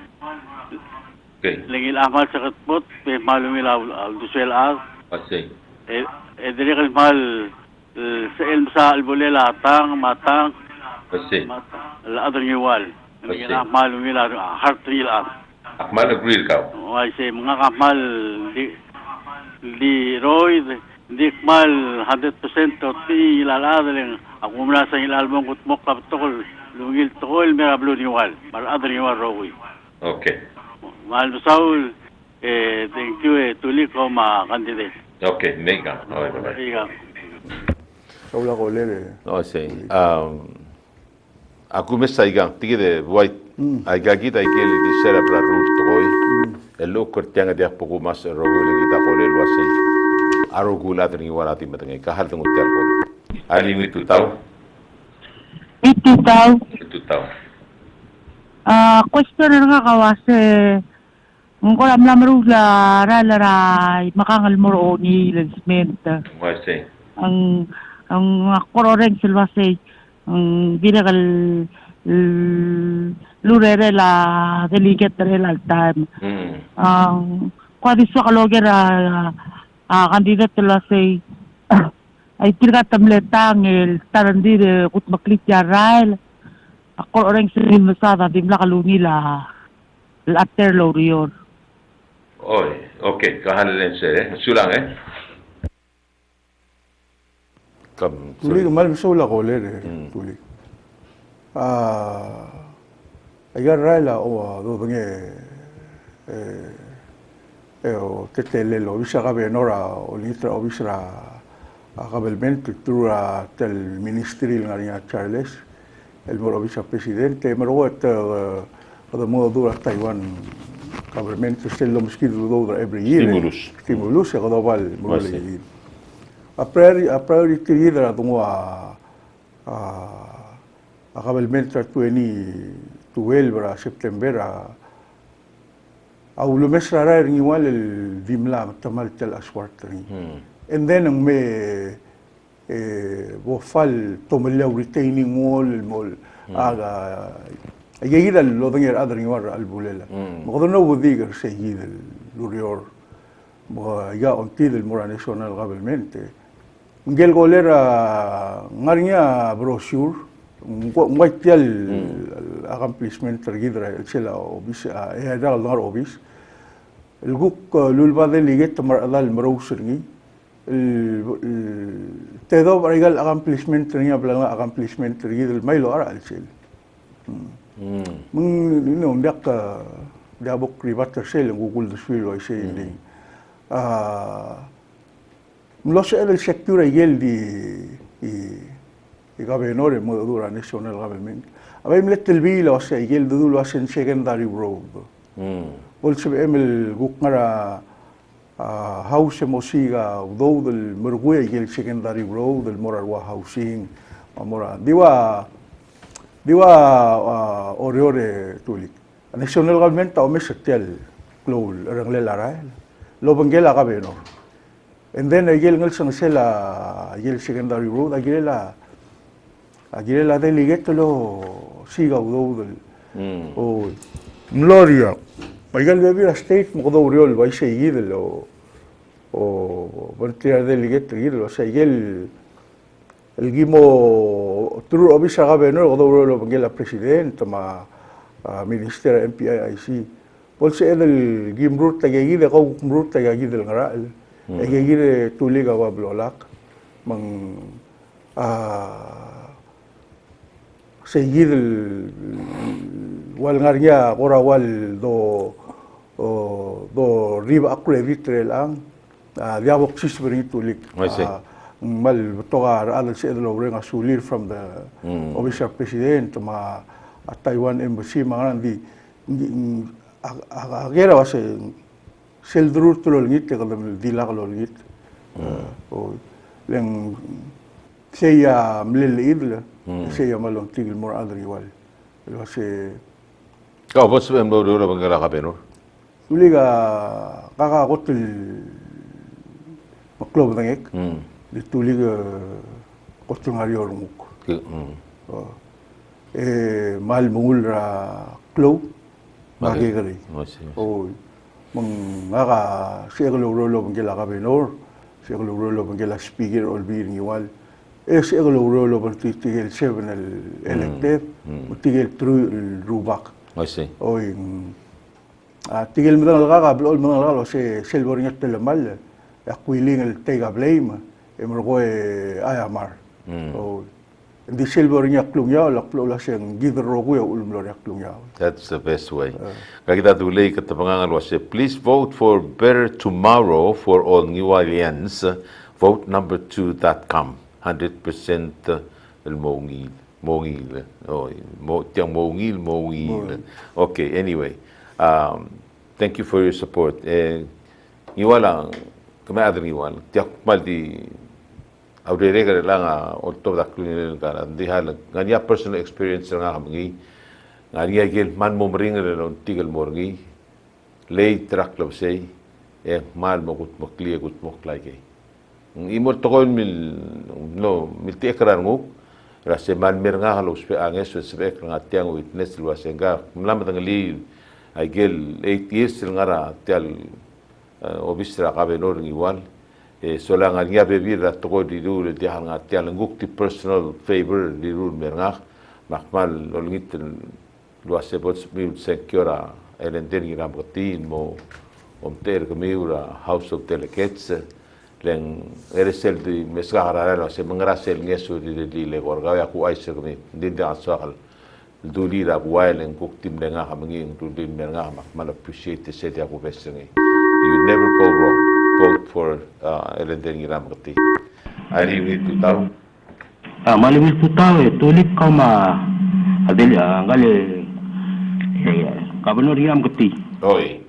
Okay. Lingil amal sa katpot pe malumil al dusel al. Sí. Direk el mal sa el sa albulela matang. Sí. El adriwal. Lingil malumil hartril al. Akmal agree ka. Ay say mga kamal di Roy Dikmal 100% ti ilaladaling ako mula sa ilalbong kutmok kaptokol lungil tokol mera bluniwal mar adriwal rowi. Okay. Mahal Saul thank you tulik ko ma candidate. Okay, mega. Oh, bye. Iya. Saula ko lele. Oh, sí. Aku mesa igang tigi de white agagita igel di cerebral root toy. El lo kortianga dia poco mas rogo kita kole lo asay. Aro gula tringi wala ti matangay kahal tong hotel ko. Ali mi tutaw. Tutaw. Question na nga kawase ng kolam lamrula ralaray makangal mo ni lensment. Wase. Ang kororeng silwase ang binagal lurere la delicate real time. Ang kwadiswa kaloger kandidat la say ay tirgatam letang el tarandi de kutmaklit yarail ako orang sinin masada dimla kalungi la later lorior. Oy, okay, kahalen se sulang Kam. Tulig mal saula ko lele tulig. Agar raila o do bange tetele lo visa gabenora o litra o visa agabelmente tura tel ministry ngaria Charles el moro visa presidente moro the modo dura Taiwan government still mosquito do every year stimulus e global moro a priority leader do agabelmente 2012 September au lo mesra ring igual el dimla tamal tel aswartri and then ang me bofal tomel retaining wall mol aga يجيد لو ضير أدري مرة البوليلا مقدرنا وذيك سيد الوريور يا أنتيد المورانيشونال قبل منت نقول قولنا غارنيا بروشور مقتل accomplishment ترجيدرا الشلا أوبيس هذا النهار أوبيس الجوك لولبا اللي جت مر الله المروسرني تدور رجال accomplishment تريا بلا accomplishment ترجيد الميلو أرى الشيل من إنه ده بكري باترسيل نقول دسويل ويسي لي ملوش إلى السكتور يجيل دي غابينور مدورة ناشونال غابلمنت أبي ملت البيلا واسي يجيل دول واسن سكندري رود قلت بعمل جوك مرة هاوس موسيقى وضوء المرغوية يجيل سكندري رود المرة هاوسين ومرة diwa oriore tulik national government ta omes tel klol rang lara lo bangela ka beno and then agil ngal sang sela agil secondary road agila delegate lo siga udo o gloria pagal bebira state mo do oriol vai seguir lo o volunteer delegate lo seguir el gimo tru obisa gabenor godo lo bangela president ma minister MPIC polse el gimrut tagagi de ko gimrut tagagi del ngara egegi tuliga wa blolak mang seguir wal ngaria ora wal do riba akule vitre lang diabok sisbring tulik mal togar al se lo renga sulir from the official president ma Taiwan embassy mangan di agera wase sel drur to lolgit te kadam dilag lolgit o leng seya mlel idla seya malon tigil mor adri wal wase ka bos bem do do bangala ka benor uliga kaka kotul maklo bangek ditulig kostung hari orang muk. Mal mungul ra klo bagi kali. Oh, mengaka siapa lo bangkela kabenor, siapa lo bangkela speaker olbir niwal. Siapa lo bertikel seven elected, bertikel true rubak. Oh, tigel mendang lagak, belol mendang lagak, se selbornya telemal, akuiling el tega blame. Emergoy ayamar. Di silver niya klungya, laklo la siyang gidrogo ya ulumlo niya klungya. That's the best way. Kagita tulay katapangangal wase, please vote for Better Tomorrow for all New Alliance. Vote number 2.com. 100% el mongil. Mongil. Okay, anyway. Thank you for your support. Niwala, kami niwala. Tiyak maldi audere ka lang auto da klunil ka di hal ngania personal experience nga kami ngania gel man mo ring le tigel morgi lay track lo say mal mo gut mo clear gut mo klay imor to kon mil ti ekran nguk ra se man mer nga halos pe anges se be nga tiang witness lo senga mlam tang li ay gel 8 years ngara tial obistra ka benor igual solang ania bebira toko di dulu di hal ngatial nguk ti personal favor di rule merngak makmal olngit luas sebot mil secura elenten ngiram katin mo omter kemiura house of delegates leng eresel di mesgara la se mangrasel ngesu di le gorga ya ku aise kemi din da asal duli da buai leng kuk tim lenga kamangi duli merngak makmal appreciate se dia ku besengi You never go wrong. Vote for Elender Ngiram Kati. Ali Ungit Tutaw. Malimil po tao tulik ka adili ngali Gobernador Hiram Gati. Oi.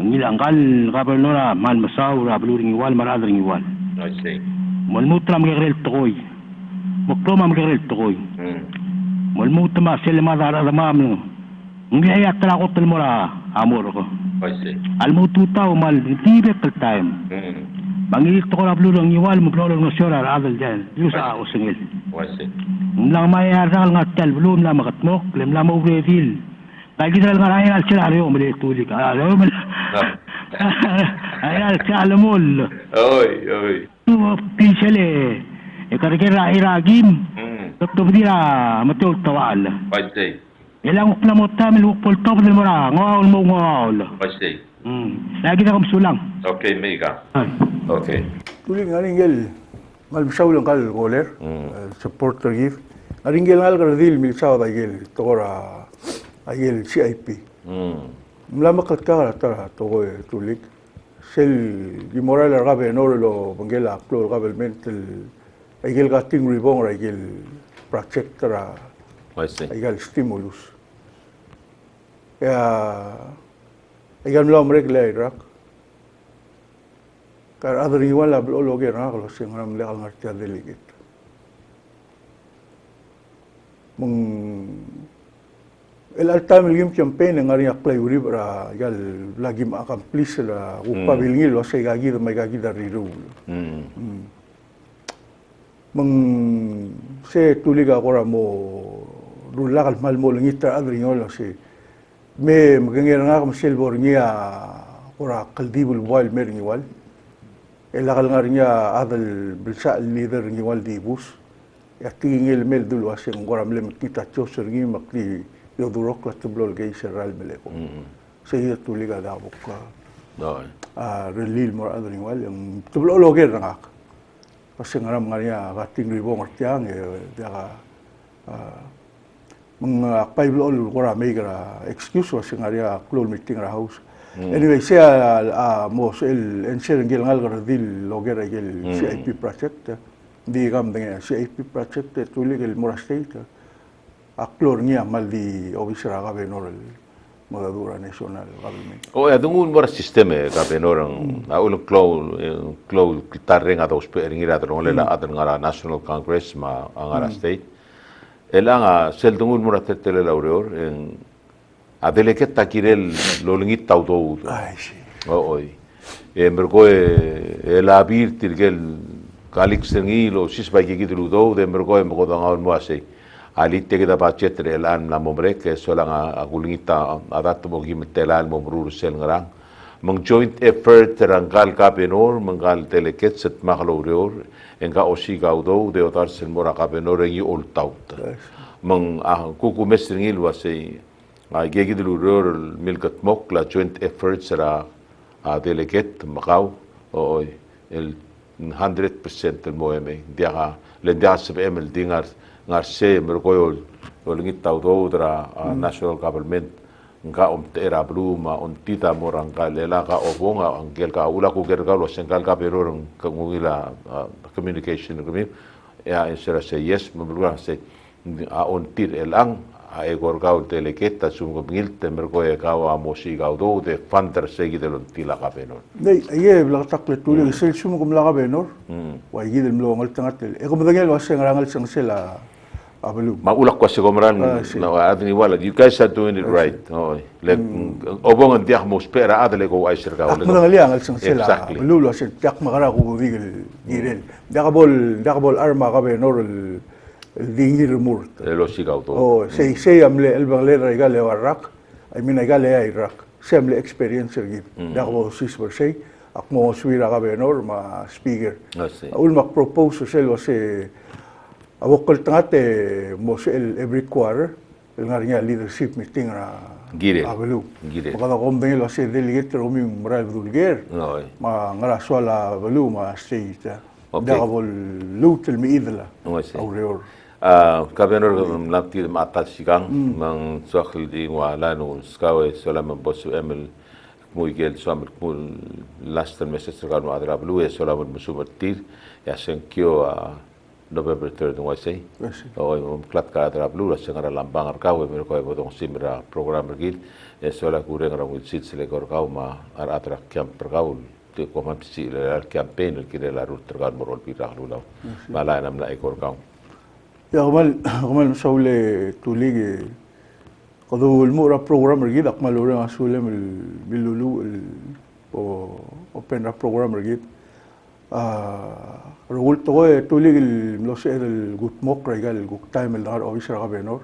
Ang ilangal Gobernador mal masaw rabluring iwal maradring iwal. I see. Malmutra magagrel tokoy. Mokloma magagrel tokoy. Malmutra ma sila madara damam. Ngi ayat tra ko telmora amor ko. I see. Almutu tao mal tibe kal time. Bangil to ko rabluring iwal mo blolong no sura adal jan. Yusa o singil. I see. Lang mayarang ngatal belum la makatmok lem la mo reveal. Lagi dal ngaray al scenario mo tulik. Alam mo. Ay al alamol. Oi. Officially, karikira iragim. Doktor dia matul tawal. I see. Ilang ukla mo tamil ukpol top del mora. Ngawal mo ngawal. I see. Lagi na kamsulang. Okay, Mega. Okay. Tuling ngaringgel, malbisaw lang kal goler, supporter give. Ngaringgel ngal karadil milsaw dagil, tokora agil CIP. Mlamakat ka tara tokoy tulik. Sel di moral gabe norlo bangela klor gabe mental agil gating ribong agil project tara I see. agil stimulus. Ya agil mlam regla Iraq. Kar adri wala blologe na kalau sing ram legal ngartia delegate. El altam el campaign ngari aklay uri para gal lagi ma accomplish la upabilngil wa say gagi may gagi dari rule. Se tuliga ko mo rulakal mal mo langita adri ngol si me magangir nga kam silbor niya ora kaldibul wal meringi wal. Ilakal nga rin niya adal bilsa leader ng iwal di bus. Yatingil mel dulu asing ngoram lem kita choser ngi makti yodurok la tublol gay seral meleko. Saya tuliga dabok ka. Relil mo adal ng iwal yung tublol oger ngak. Kasi ngaram nga niya kating ribong artiang dia ka mga paibol ko ra may excuse was nga niya klol meeting ra house. Anyway, saya mo el enser ngil ngal gardil loger gel CIP project di gam dengan CIP project tulig el Mora State aklor niya mal di officer ga benor Mogadura National Government. Dungun mora sistema ga benor aul clow kitareng ados peringira dron lela adon ngara National Congress ma ngara state. Elanga sel dungun mora tetele laureur en adeleket takirel lolingit taudo. Ay, sí. Oi. Mergo elabir tirgel kalix sengi lo sisbay gidludo de mergo mo dangaw mo ase. Ali tegeda bachetre elan la mombre que solanga agulingita adat mo gimtelan mo brur sel ngrang. Mang joint effort rangal ka benor mangal teleket set magloreur enga osiga udo de otar sel mora ka benor ngi oltaut. Mang kuku mesringil wase gegi de luror milkat mok la joint effort sera delegate makaw o el 100% el moeme dia le dia se emel dingar ngar se merkoy o lingit taw do dra national government nga era bluma on tita moranga lela ka obonga angel ka ula ku gerga lo sengal ka pero ngila communication kami ya insera se yes merga se on tir elang a gorgao teleketa sum gil temer ko e kawa mosi gaudo de fanter segi de tila ka benor Nei, aye bla takle tulig sel sum kum la ka benor. Wa yid el mlo ngal tangatel. E kum dangel was ngal sang sela abalu. ma ulak ko se gomran na adni wala you guys are doing it right like obong andiak mo spera adle ko ay sir ka Ak mo ngal ngal sang sela abalu lo sen tak magara ko bigel girel. Dakabol arma ka benor dingir murt. lo sigaw to Oh, say amle elbang le regale Iraq. I mean regale Iraq. Say amle experience gib. Dako sis say ak mo suira ka benor ma speaker. Ul mak propose sel was awokol tangate mo sel every quarter el ngarinya leadership meeting ra Girel. Abalu. Girel. Kada kom dengel was delegate romi moral dulger. Ma ngara swala abalu ma state. Dako lutel mi idla. Aureur. Kabenor napti mata sigang mang sokhil di wala no skawe solama bosu emel muy que el suamel mul last message kan mo adra blue es sola mun musubatir ya senkyo a November 3rd ng wasay o klat ka adra blue sa ngara lambang arkaw pero ko bodong simra program gil es sola kureng ra wil sit sele kor kaw ma ar atra camp perkaul te ko ma si el campaign el kire la rut tergan morol pirah lulaw mala nam la ekor kaw ya kamal saule tulig قدو المورا بروجرام رجيد أقمل ورنا سولم باللولو أوبن بروجرام رجيد رجول توه تولي الملوسة الجوت موك رجال الجوت تايم النهار أو يشرق بينور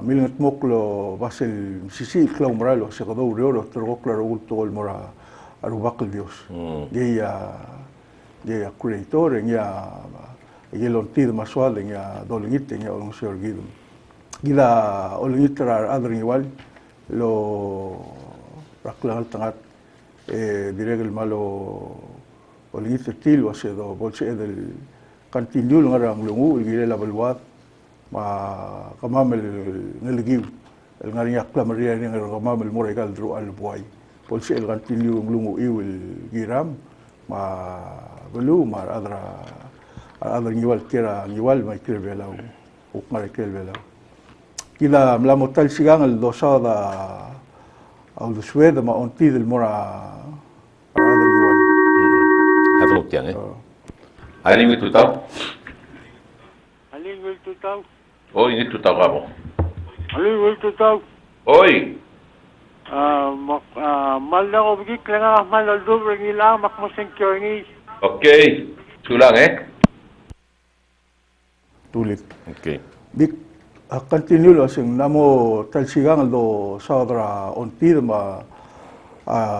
ميلنت موك لو بس السيسي كلاو مرال بس قدو ريورو ترقوك لرجول توه المورا أروباق الديوس جيا كريتور جيا لونتيد مسوال جيا دوليت جيا أولمسير جيدم gila olingitra adring igual lo raklangal tangat diregel malo olingitra til wase do bolse del kantinul ngarang lungu gile la balwat ma kamamel ngelgiu el ngariya klamaria ni ngar kamamel moregal dru al boy bolse el kantinul lungu iwil giram ma belu ma adring igual kira igual ma kirbelau ukmar kirbelau kila mlamo tal sigang el dosada au de sueda ma onti del mora para igual have look yang aling itu tahu Aling wil tutaw. oh ini tu tahu kamu Aling wil tutaw. oi Mal na ko bigik lang ang mal al dobre nila makmuseng kyoni. okay sulang tulit okay dik continue lo sing namo talsigang do sadra ontid ma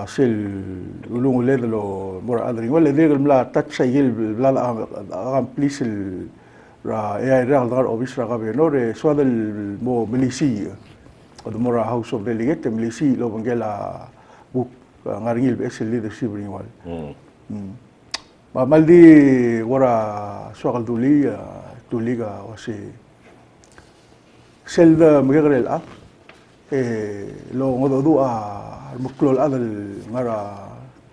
sil ulung led lo mora adring wala degel mla tatsayil bla am please ra ya real dar obis ra gabe no re swadel mo milisi od mora house of delegate milisi lo bangela buk ngaringil bes leadership ringwal ma maldi wara swakal tuliga wasi sel magagre la lo ngodo muklol adal ngara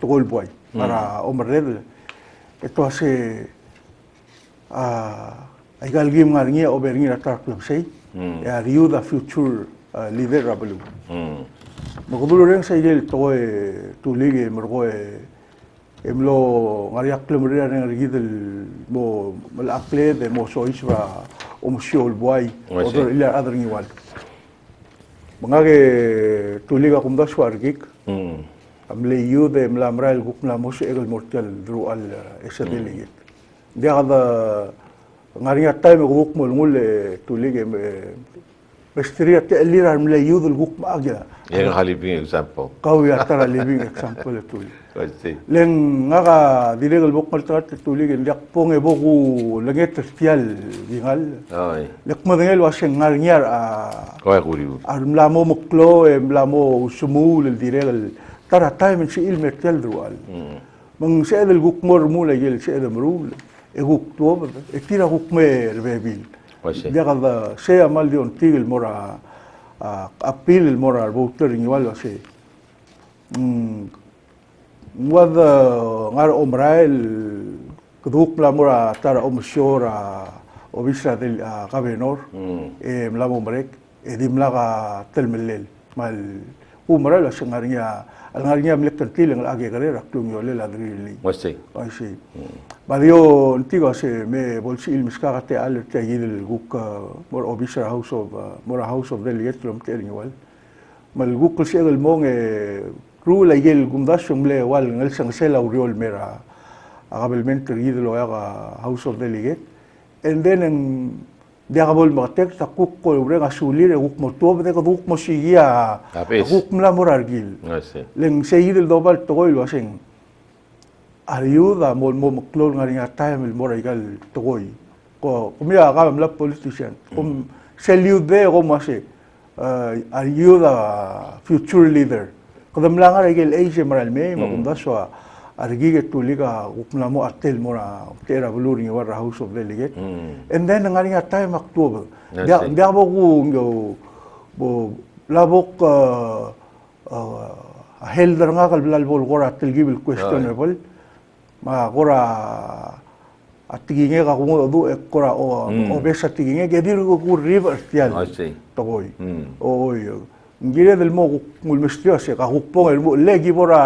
togol boy ngara omred eto ase ay galgim ngarngi oberni ratar club sei ya rio the future leader rabelu magdulo reng sei del toy tulige mergo emlo ngariak club ria reng rigidel mo mal akle de mo soisra Omsiol boy other ila other igual mangage tuliga kumda swargik amle yude mlamra el gukla mos egel mortal dru al esadeligit dia hada ngaria time guk mol mul tuliga bestria telira amle yude el guk maga yang halibing example qawi atara living example tuli len ngaga diregel bokmal tat tuliga ndak ponge boku langet tial bingal lek madengel waseng ngarniar koy guriu mlamo muklo mlamo sumul diregel tara time si il metel drual mang sedel gukmor mula yel sedel mrul guk to tira gukmer bebil dia kada se amal di ontigel mora apil mora voter igual wase wada ngar omrael keduk mlamora tara omshora obisra del gabenor mlamo mrek edimlaga telmelel mal umral alngaria mlektantil ang agi garera klung yole la drili wasi wasi badio antigo se me bolsi il miskagate al tayil guk mor obisra house of delegates lom tering wal mal guk segel mong rula yel gumdashum le wal ngal sang sela uriol mera agabelmente yidlo yaga house of delegate and then en diagabol matek takuk ko urenga sulir guk motob de guk mosigia guk mla morargil leng seyidel dobal togoil waseng ayuda mol klol ngaringa time el moraigal togoy ko kumia ga mla politician kum seliude go mase ayuda future leader kadam lang arigel age maral me magundaswa arigige tuliga ukmlamo atel mora tera buluring war house of delegate and then ngaringa time October dia bo labok helder nga kalbilal bol gora tilgibil questionable ma gora atiginge ka kumo du ekora o obesa atiginge gedir ko river tial toy ngire del mo mul mestio se ka hukpong el mo legi bora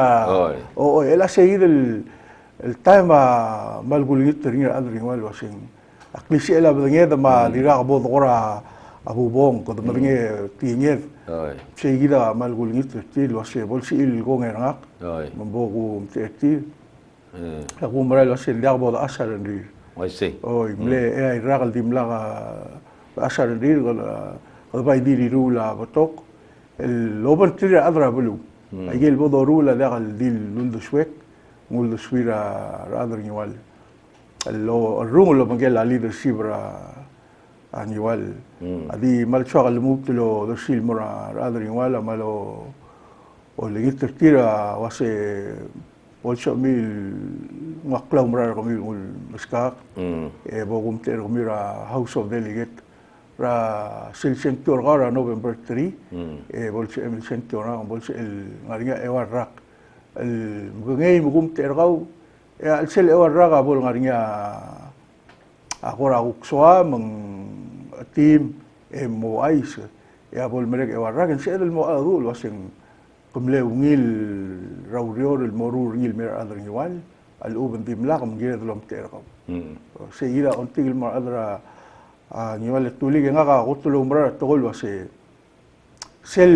o ela seguir el tema mal gulgit ringa adring wal wasing aklisi ela bdenge ma dira bo gora abu bong ko dmringe tinge seguida mal gulgit til wase bol si il gongengak mambo ku mti aku meral wase dia bo asar ndi oi mle ai ragal dimla asar ndi ko bai diri rula botok اللوبن تري أدرى بلو أجيل بودو رولا داخل ديل لولد شويك مولد شويرا رادر نيوال الروم اللي بنجيل على ليدر شيبرا نيوال هذه مال شغل مبتلو درشيل مرا رادر نيوال مالو واللي جيت ترتيرا واسي والشو ميل مقلو مرا رميل مول مسكاك بوغم تير رميرا هاوس اوف ديليجيت ra sentur gara November 3 bolse emil sentur na bolse el ngaringa ewarrak el ngei mugum tergau al sel ewarraga bol ngaringa agora uksoa mang tim mo ais ya bol merek ewarrak en sel mo adul wasing kumle ungil raurior el morur ngil mer adring wal al uben dimla kam gere lom tergau seguida ontigil mar adra niwal tulig nga ka kutulo mra togol wase sel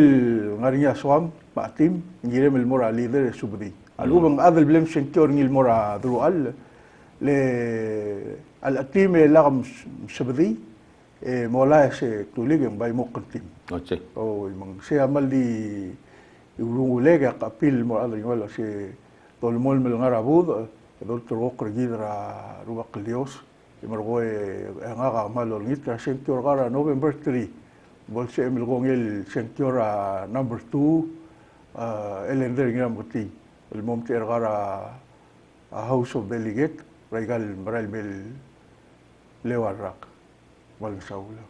ngarinya swam patim ngire mel mora leader subdi alubang adal blem sentor ngil mora drual le al atim lagam subdi mola se tulig bay mokantim o mang se amal di urungulega kapil mora adal wala se tolmol mel ngarabud doctor okr gidra rubaq dios Imargoy nga malo ngitra sentur gara November 3 bolse emil gongel sentur number 2 elender ngram guti el momter gara House of Delegate regal maral bel lewarrak wal saula